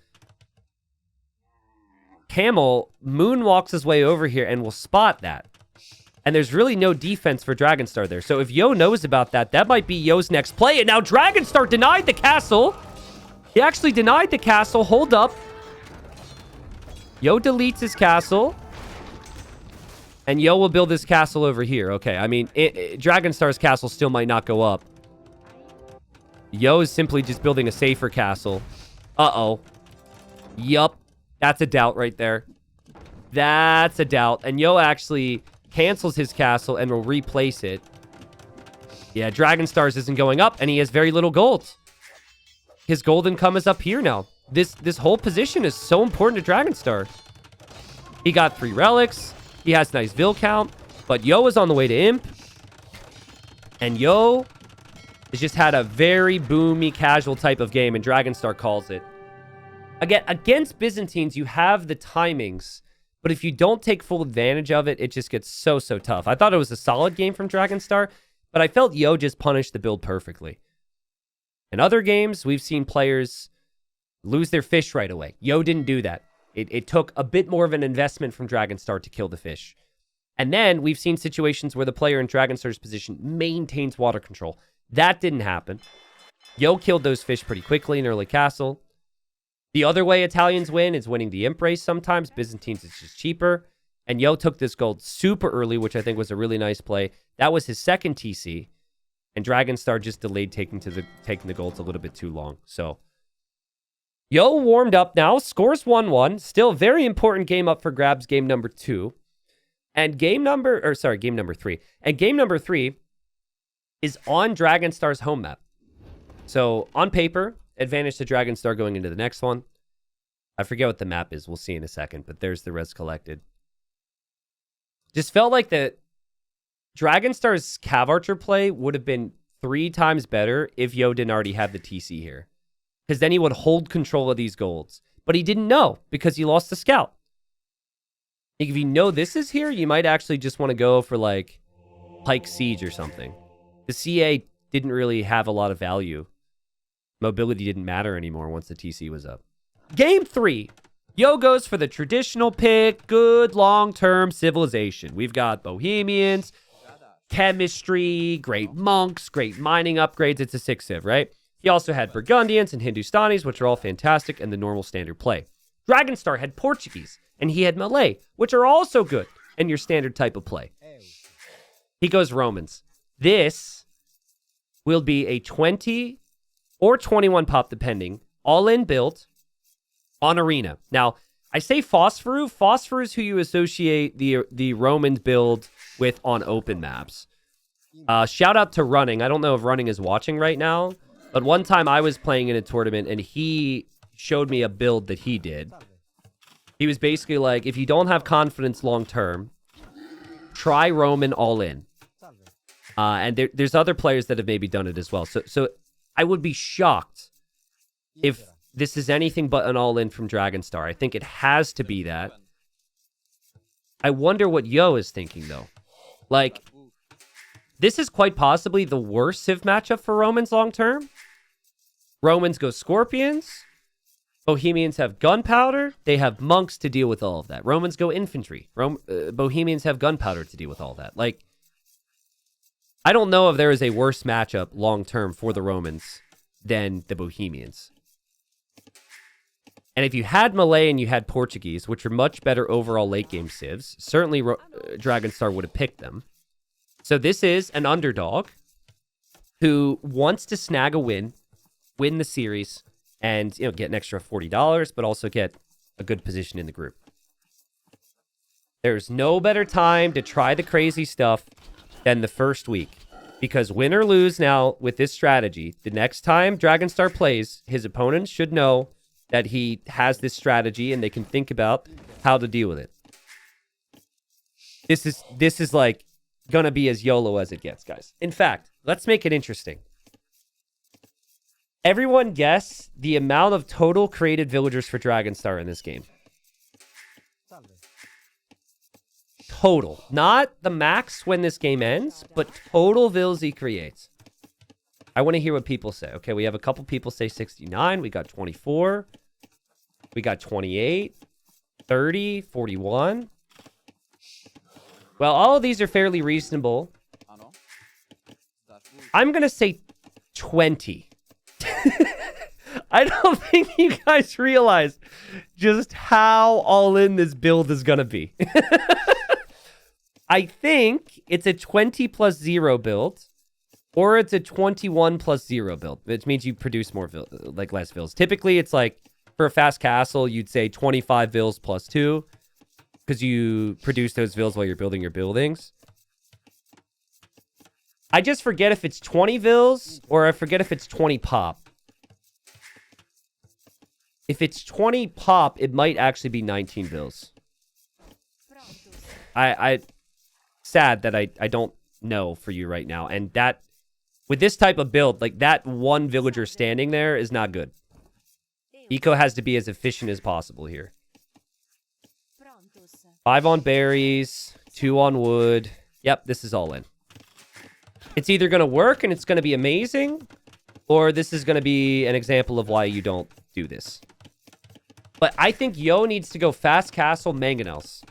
Speaker 1: Camel moonwalks his way over here and will spot that. And there's really no defense for Dragonstar there. So if Yo knows about that, that might be Yo's next play. And now Dragonstar denied the castle. He actually denied the castle. Hold up. Yo deletes his castle. And Yo will build his castle over here. Okay, I mean, Dragonstar's castle still might not go up. Yo is simply just building a safer castle. Uh-oh. Yup. That's a doubt right there. That's a doubt. And Yo actually cancels his castle and will replace it. Yeah, Dragonstar's isn't going up, and he has very little gold. His gold income is up here now. This whole position is so important to Dragonstar. He got 3 relics. He has nice vill count. But Yo is on the way to Imp. And Yo has just had a very boomy, casual type of game, and Dragonstar calls it. Again, against Byzantines, you have the timings. But if you don't take full advantage of it, it just gets so tough. I thought it was a solid game from Dragonstar, but I felt Yo just punished the build perfectly. In other games, we've seen players lose their fish right away. Yo didn't do that. It took a bit more of an investment from Dragonstar to kill the fish. And then we've seen situations where the player in Dragonstar's position maintains water control. That didn't happen. Yo killed those fish pretty quickly in early castle. The other way Italians win is winning the imp race sometimes. Byzantines is just cheaper. And Yo took this gold super early, which I think was a really nice play. That was his second TC. And Dragonstar just delayed taking the golds a little bit too long. So Yo warmed up now. Scores 1-1. Still a very important game up for grabs, game number 2. And game number 3. And game number 3 is on Dragonstar's home map. So on paper, advantage to Dragonstar going into the next one. I forget what the map is. We'll see in a second, but there's the res collected. Just felt like the Dragonstar's Cav Archer play would have been 3 times better if Yo didn't already have the TC here. Because then he would hold control of these golds. But he didn't know because he lost the scout. If you know this is here, you might actually just want to go for like Pike Siege or something. The CA didn't really have a lot of value. Mobility didn't matter anymore once the TC was up. Game 3. Yo goes for the traditional pick, good long-term civilization. We've got Bohemians, chemistry, great monks, great mining upgrades. It's a 6 civ, right? He also had Burgundians and Hindustanis, which are all fantastic and the normal standard play. Dragonstar had Portuguese, and he had Malay, which are also good and your standard type of play. He goes Romans. This will be a 20 or 21 pop, depending, all-in build on Arena. Now, I say Phosphoru. Phosphoru is who you associate the Roman build with on open maps. Shout out to Running. I don't know if Running is watching right now, but one time I was playing in a tournament, and he showed me a build that he did. He was basically like, if you don't have confidence long-term, try Roman all-in. And there's other players that have maybe done it as well. So I would be shocked if this is anything but an all-in from Dragonstar. I think it has to be that. I wonder what Yo is thinking, though. Like, this is quite possibly the worst Civ matchup for Romans long-term. Romans go Scorpions. Bohemians have gunpowder. They have monks to deal with all of that. Romans go infantry. Bohemians have gunpowder to deal with all that. Like, I don't know if there is a worse matchup long-term for the Romans than the Bohemians. And if you had Malay and you had Portuguese, which are much better overall late-game civs, certainly Dragonstar would have picked them. So this is an underdog who wants to snag a win the series, and get an extra $40, but also get a good position in the group. There's no better time to try the crazy stuff than the first week. Because win or lose now with this strategy, the next time Dragonstar plays, his opponents should know that he has this strategy and they can think about how to deal with it. This is like gonna be as YOLO as it gets, guys. In fact, let's make it interesting. Everyone guess the amount of total created villagers for Dragonstar in this game. Total. Not the max when this game ends, but total vills he creates. I want to hear what people say. Okay, we have a couple people say 69. We got 24. We got 28. 30. 41. Well, all of these are fairly reasonable. I'm going to say 20. I don't think you guys realize just how all in this build is going to be. I think it's a 20 plus 0 build, or it's a 21 plus 0 build, which means you produce more less vills. Typically, it's like for a fast castle, you'd say 25 vills plus 2, because you produce those vills while you're building your buildings. I just forget if it's 20 vills, or I forget if it's 20 pop. If it's 20 pop, it might actually be 19 vills. Sad that I don't know for you right now. And that, with this type of build, like that one villager standing there is not good. Eco has to be as efficient as possible here. 5 on berries, 2 on wood. Yep, this is all in. It's either going to work and it's going to be amazing, or this is going to be an example of why you don't do this. But I think Yo needs to go fast castle mangonels.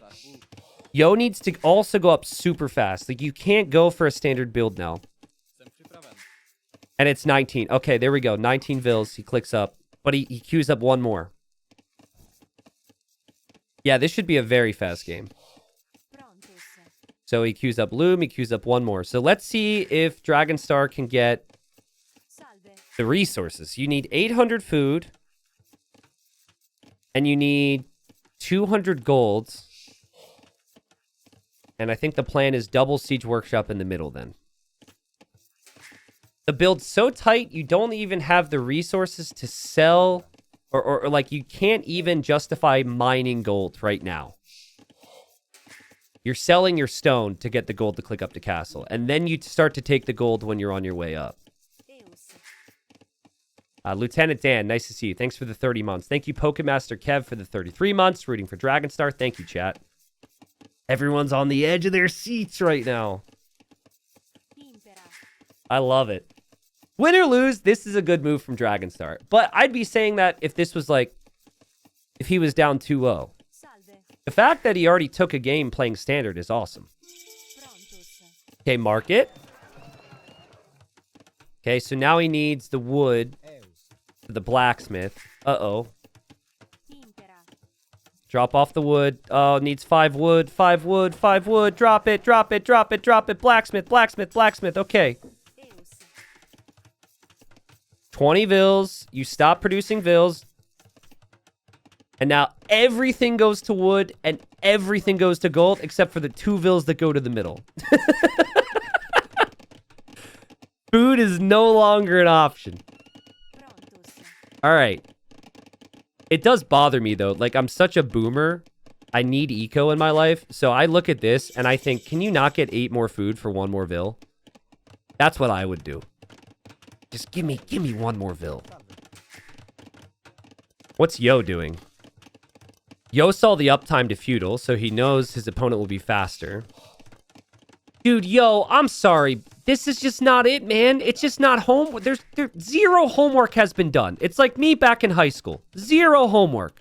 Speaker 1: Yo needs to also go up super fast. Like, you can't go for a standard build now. And it's 19. Okay, there we go. 19 vills. He clicks up. But he queues up one more. Yeah, this should be a very fast game. So he queues up Loom. He queues up one more. So let's see if Dragonstar can get the resources. You need 800 food. And you need 200 gold. And I think the plan is double Siege Workshop in the middle then. The build's so tight, you don't even have the resources to sell. Or like, you can't even justify mining gold right now. You're selling your stone to get the gold to click up to castle. And then you start to take the gold when you're on your way up. Lieutenant Dan, nice to see you. Thanks for the 30 months. Thank you, Pokemaster Kev, for the 33 months. Rooting for Dragonstar. Thank you, chat. Everyone's on the edge of their seats right now. I love it. Win or lose, this is a good move from Dragonstar. But I'd be saying that if this was like if he was down 2-0. The fact that he already took a game playing standard is awesome. Okay, market. Okay, so now he needs the wood for the blacksmith. Uh-oh. Drop off the wood. Oh, needs 5 wood, 5 wood, 5 wood. Drop it, drop it, drop it, drop it. Blacksmith, blacksmith, blacksmith. Okay. 20 vills. You stop producing vills. And now everything goes to wood and everything goes to gold except for the 2 vills that go to the middle. Food is no longer an option. All right. It does bother me, though. Like, I'm such a boomer. I need eco in my life. So I look at this and I think, can you not get 8 more food for 1 more vill? That's what I would do. Just give me 1 more vill. What's Yo doing? Yo saw the uptime to feudal, so he knows his opponent will be faster. Dude, Yo, I'm sorry. This is just not it, man. It's just not homework. There's 0 homework has been done. It's like me back in high school. 0 homework.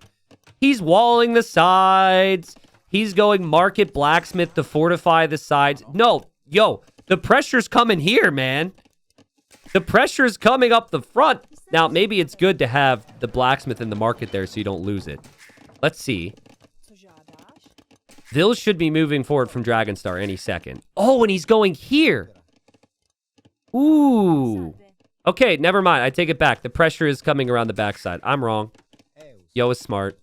Speaker 1: He's walling the sides. He's going market blacksmith to fortify the sides. No, Yo, the pressure's coming here, man. The pressure's coming up the front. Now, maybe it's good to have the blacksmith in the market there so you don't lose it. Let's see. Vills should be moving forward from Dragonstar any second. Oh, and he's going here. Ooh. Okay, never mind. I take it back. The pressure is coming around the backside. I'm wrong. Yo is smart.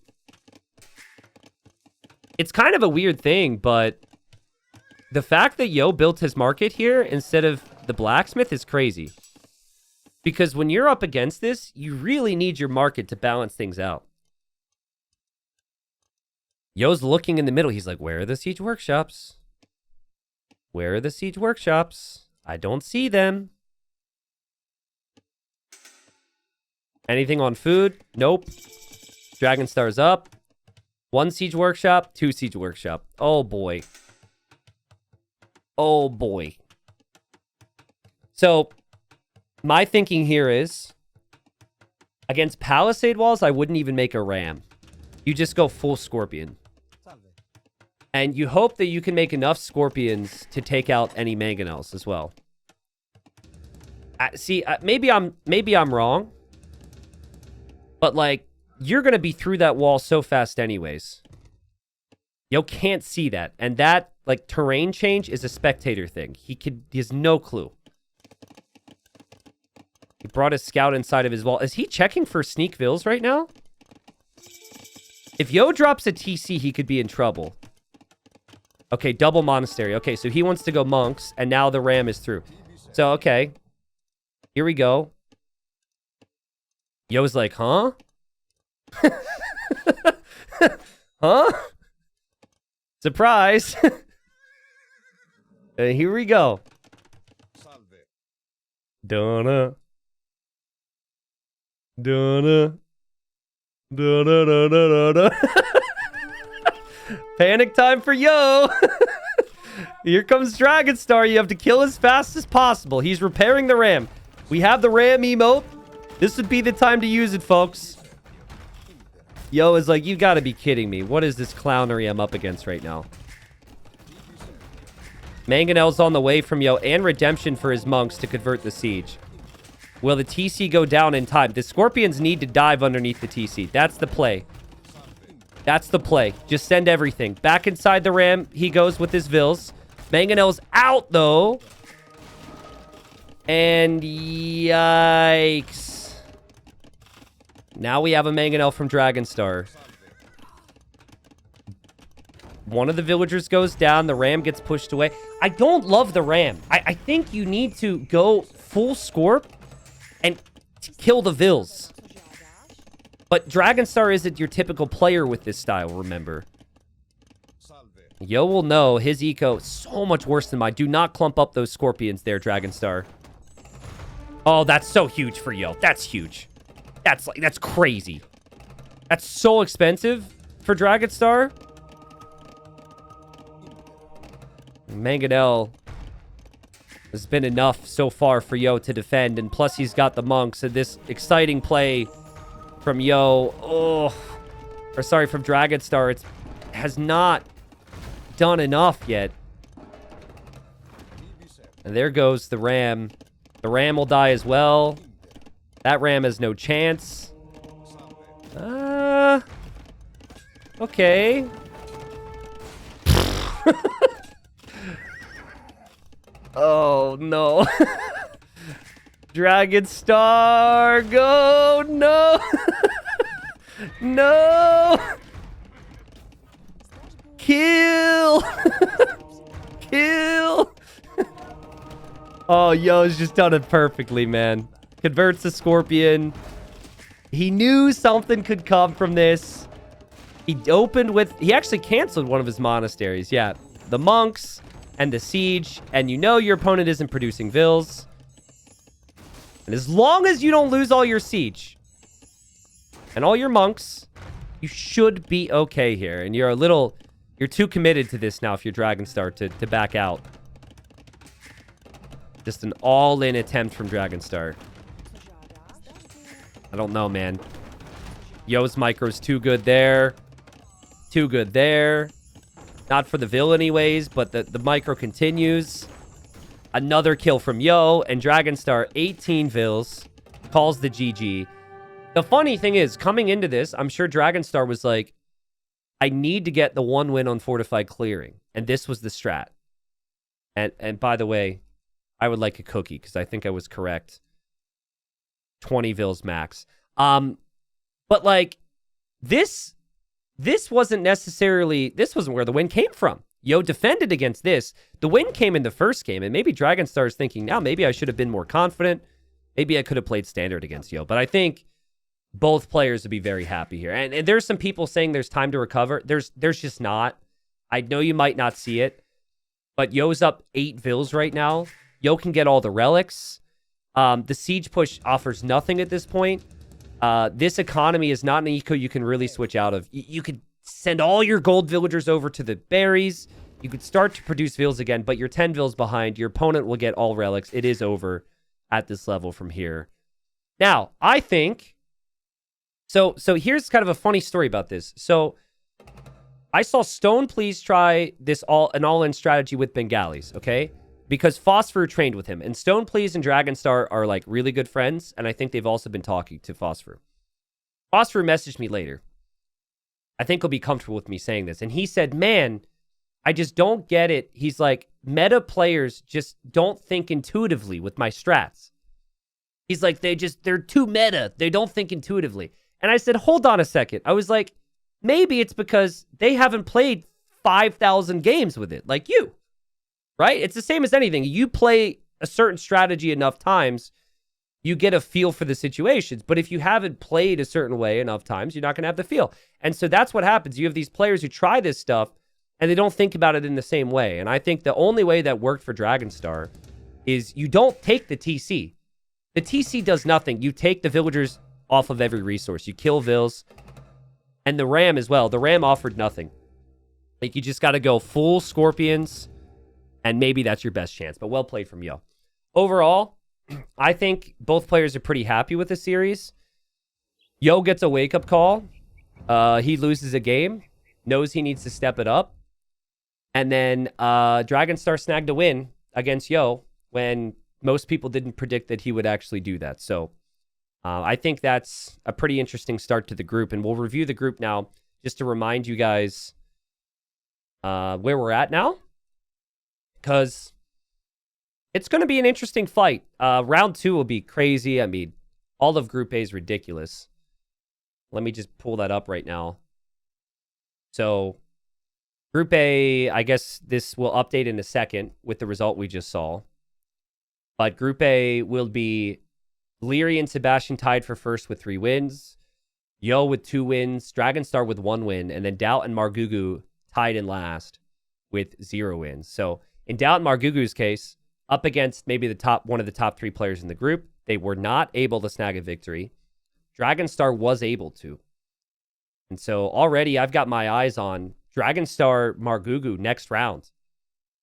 Speaker 1: It's kind of a weird thing, but the fact that Yo built his market here instead of the blacksmith is crazy. Because when you're up against this, you really need your market to balance things out. Yo's looking in the middle. He's like, where are the siege workshops? Where are the siege workshops? I don't see them. Anything on food? Nope. Dragonstar's up. 1 siege workshop, 2 siege workshop. Oh, boy. Oh, boy. So, my thinking here is, against palisade walls, I wouldn't even make a ram. You just go full scorpion. And you hope that you can make enough scorpions to take out any mangonels as well. Maybe I'm wrong. But, like, you're going to be through that wall so fast anyways. Yo can't see that. And that, like, terrain change is a spectator thing. He has no clue. He brought his scout inside of his wall. Is he checking for sneak vills right now? If Yo drops a TC, he could be in trouble. Okay, double monastery. Okay, so he wants to go monks, and now the ram is through. So, okay. Here we go. Yo's like, huh? Huh? Surprise. Here we go. Donna. Donna. Da-da-da-da-da-da. Panic time for Yo. Here comes Dragonstar. You have to kill as fast as possible. He's repairing the ram. We have the ram emote. This would be the time to use it, folks. Yo is like, you gotta be kidding me. What is this clownery I'm up against right now? Mangonel's on the way from Yo and redemption for his monks to convert the siege. Will the TC go down in time? The scorpions need to dive underneath the TC. That's the play. That's the play. Just send everything. Back inside the ram, he goes with his vills. Mangonel's out, though. And yikes. Now we have a Mangonel from Dragonstar. One of the villagers goes down. The ram gets pushed away. I don't love the ram. I think you need to go full Scorp and kill the vills. But Dragonstar isn't your typical player with this style, remember. Yo will know his eco is so much worse than mine. Do not clump up those scorpions there, Dragonstar. Oh, that's so huge for Yo. That's huge. That's crazy. That's so expensive for Dragonstar. Mangonel has been enough so far for Yo to defend, and plus he's got the monks, and this exciting play from Yo. Oh, or sorry, from Dragonstar, it has not done enough yet. And there goes the Ram. The Ram will die as well. That Ram has no chance. Okay. Oh, no. Dragonstar, go! No! No! Kill! Kill! Oh, Yo's just done it perfectly, man. Converts the Scorpion. He knew something could come from this. He opened with... He actually canceled one of his monasteries. Yeah. The monks and the siege. And you know your opponent isn't producing vills. And as long as you don't lose all your siege and all your monks, you should be okay here. And you're a little... You're too committed to this now if you're Dragonstar to back out. Just an all-in attempt from Dragonstar. I don't know, man. Yo's micro's too good there. Too good there. Not for the vill anyways, but the micro continues. Another kill from Yo, and Dragonstar, 18 vills, calls the GG. The funny thing is, coming into this, I'm sure Dragonstar was like, I need to get the 1 win on Fortified Clearing. And this was the strat. And by the way, I would like a cookie, because I think I was correct. 20 vills max. But like, this wasn't necessarily, this wasn't where the win came from. Yo defended against this. The win came in the first game, and maybe Dragonstar is thinking, now maybe I should have been more confident. Maybe I could have played standard against Yo. But I think both players would be very happy here. And there's some people saying there's time to recover. There's just not. I know you might not see it, but Yo's up 8 vills right now. Yo can get all the relics. The siege push offers nothing at this point. This economy is not an eco you can really switch out of. You could send all your gold villagers over to the berries. You could start to produce vills again, but you're 10 vills behind. Your opponent will get all relics. It is over at this level from here. Now, I think... So here's kind of a funny story about this. So I saw Stone Please try this an all-in strategy with Bengalis, okay? Because Phosphor trained with him. And Stone Please and Dragonstar are like really good friends. And I think they've also been talking to Phosphor. Phosphor messaged me later. I think he'll be comfortable with me saying this. And he said, man, I just don't get it. He's like, meta players just don't think intuitively with my strats. He's like, they're too meta. They don't think intuitively. And I said, hold on a second. I was like, maybe it's because they haven't played 5,000 games with it like you. Right? It's the same as anything. You play a certain strategy enough times, you get a feel for the situations. But if you haven't played a certain way enough times, you're not going to have the feel. And so that's what happens. You have these players who try this stuff, and they don't think about it in the same way. And I think the only way that worked for Dragonstar is you don't take the TC. The TC does nothing. You take the villagers off of every resource. You kill vills. And the Ram as well. The Ram offered nothing. Like, you just got to go full Scorpions, and maybe that's your best chance. But well played from Yo. Overall, I think both players are pretty happy with the series. Yo gets a wake-up call. He loses a game. Knows he needs to step it up. And then Dragonstar snagged a win against Yo when most people didn't predict that he would actually do that. So I think that's a pretty interesting start to the group. And we'll review the group now just to remind you guys where we're at now. Because it's going to be an interesting fight. Round 2 will be crazy. I mean, all of Group A is ridiculous. Let me just pull that up right now. So, Group A, I guess this will update in a second with the result we just saw. But Group A will be Leary and Sebastian tied for first with 3 wins. Yo with 2 wins. Dragonstar with 1 win. And then Doubt and Margugu tied in last with 0 wins. So, in Doubt and Margugu's case, up against maybe one of the top 3 players in the group, they were not able to snag a victory. Dragonstar was able to. And so already I've got my eyes on Dragonstar Margugu next round.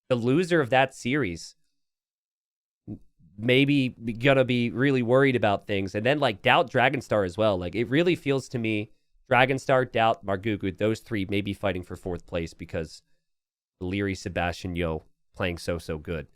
Speaker 1: The loser of that series maybe gonna be really worried about things. And then like Doubt Dragonstar as well. Like, it really feels to me Dragonstar, Doubt, Margugu, those three may be fighting for 4th place because Leary, Sebastian, Yo playing so good.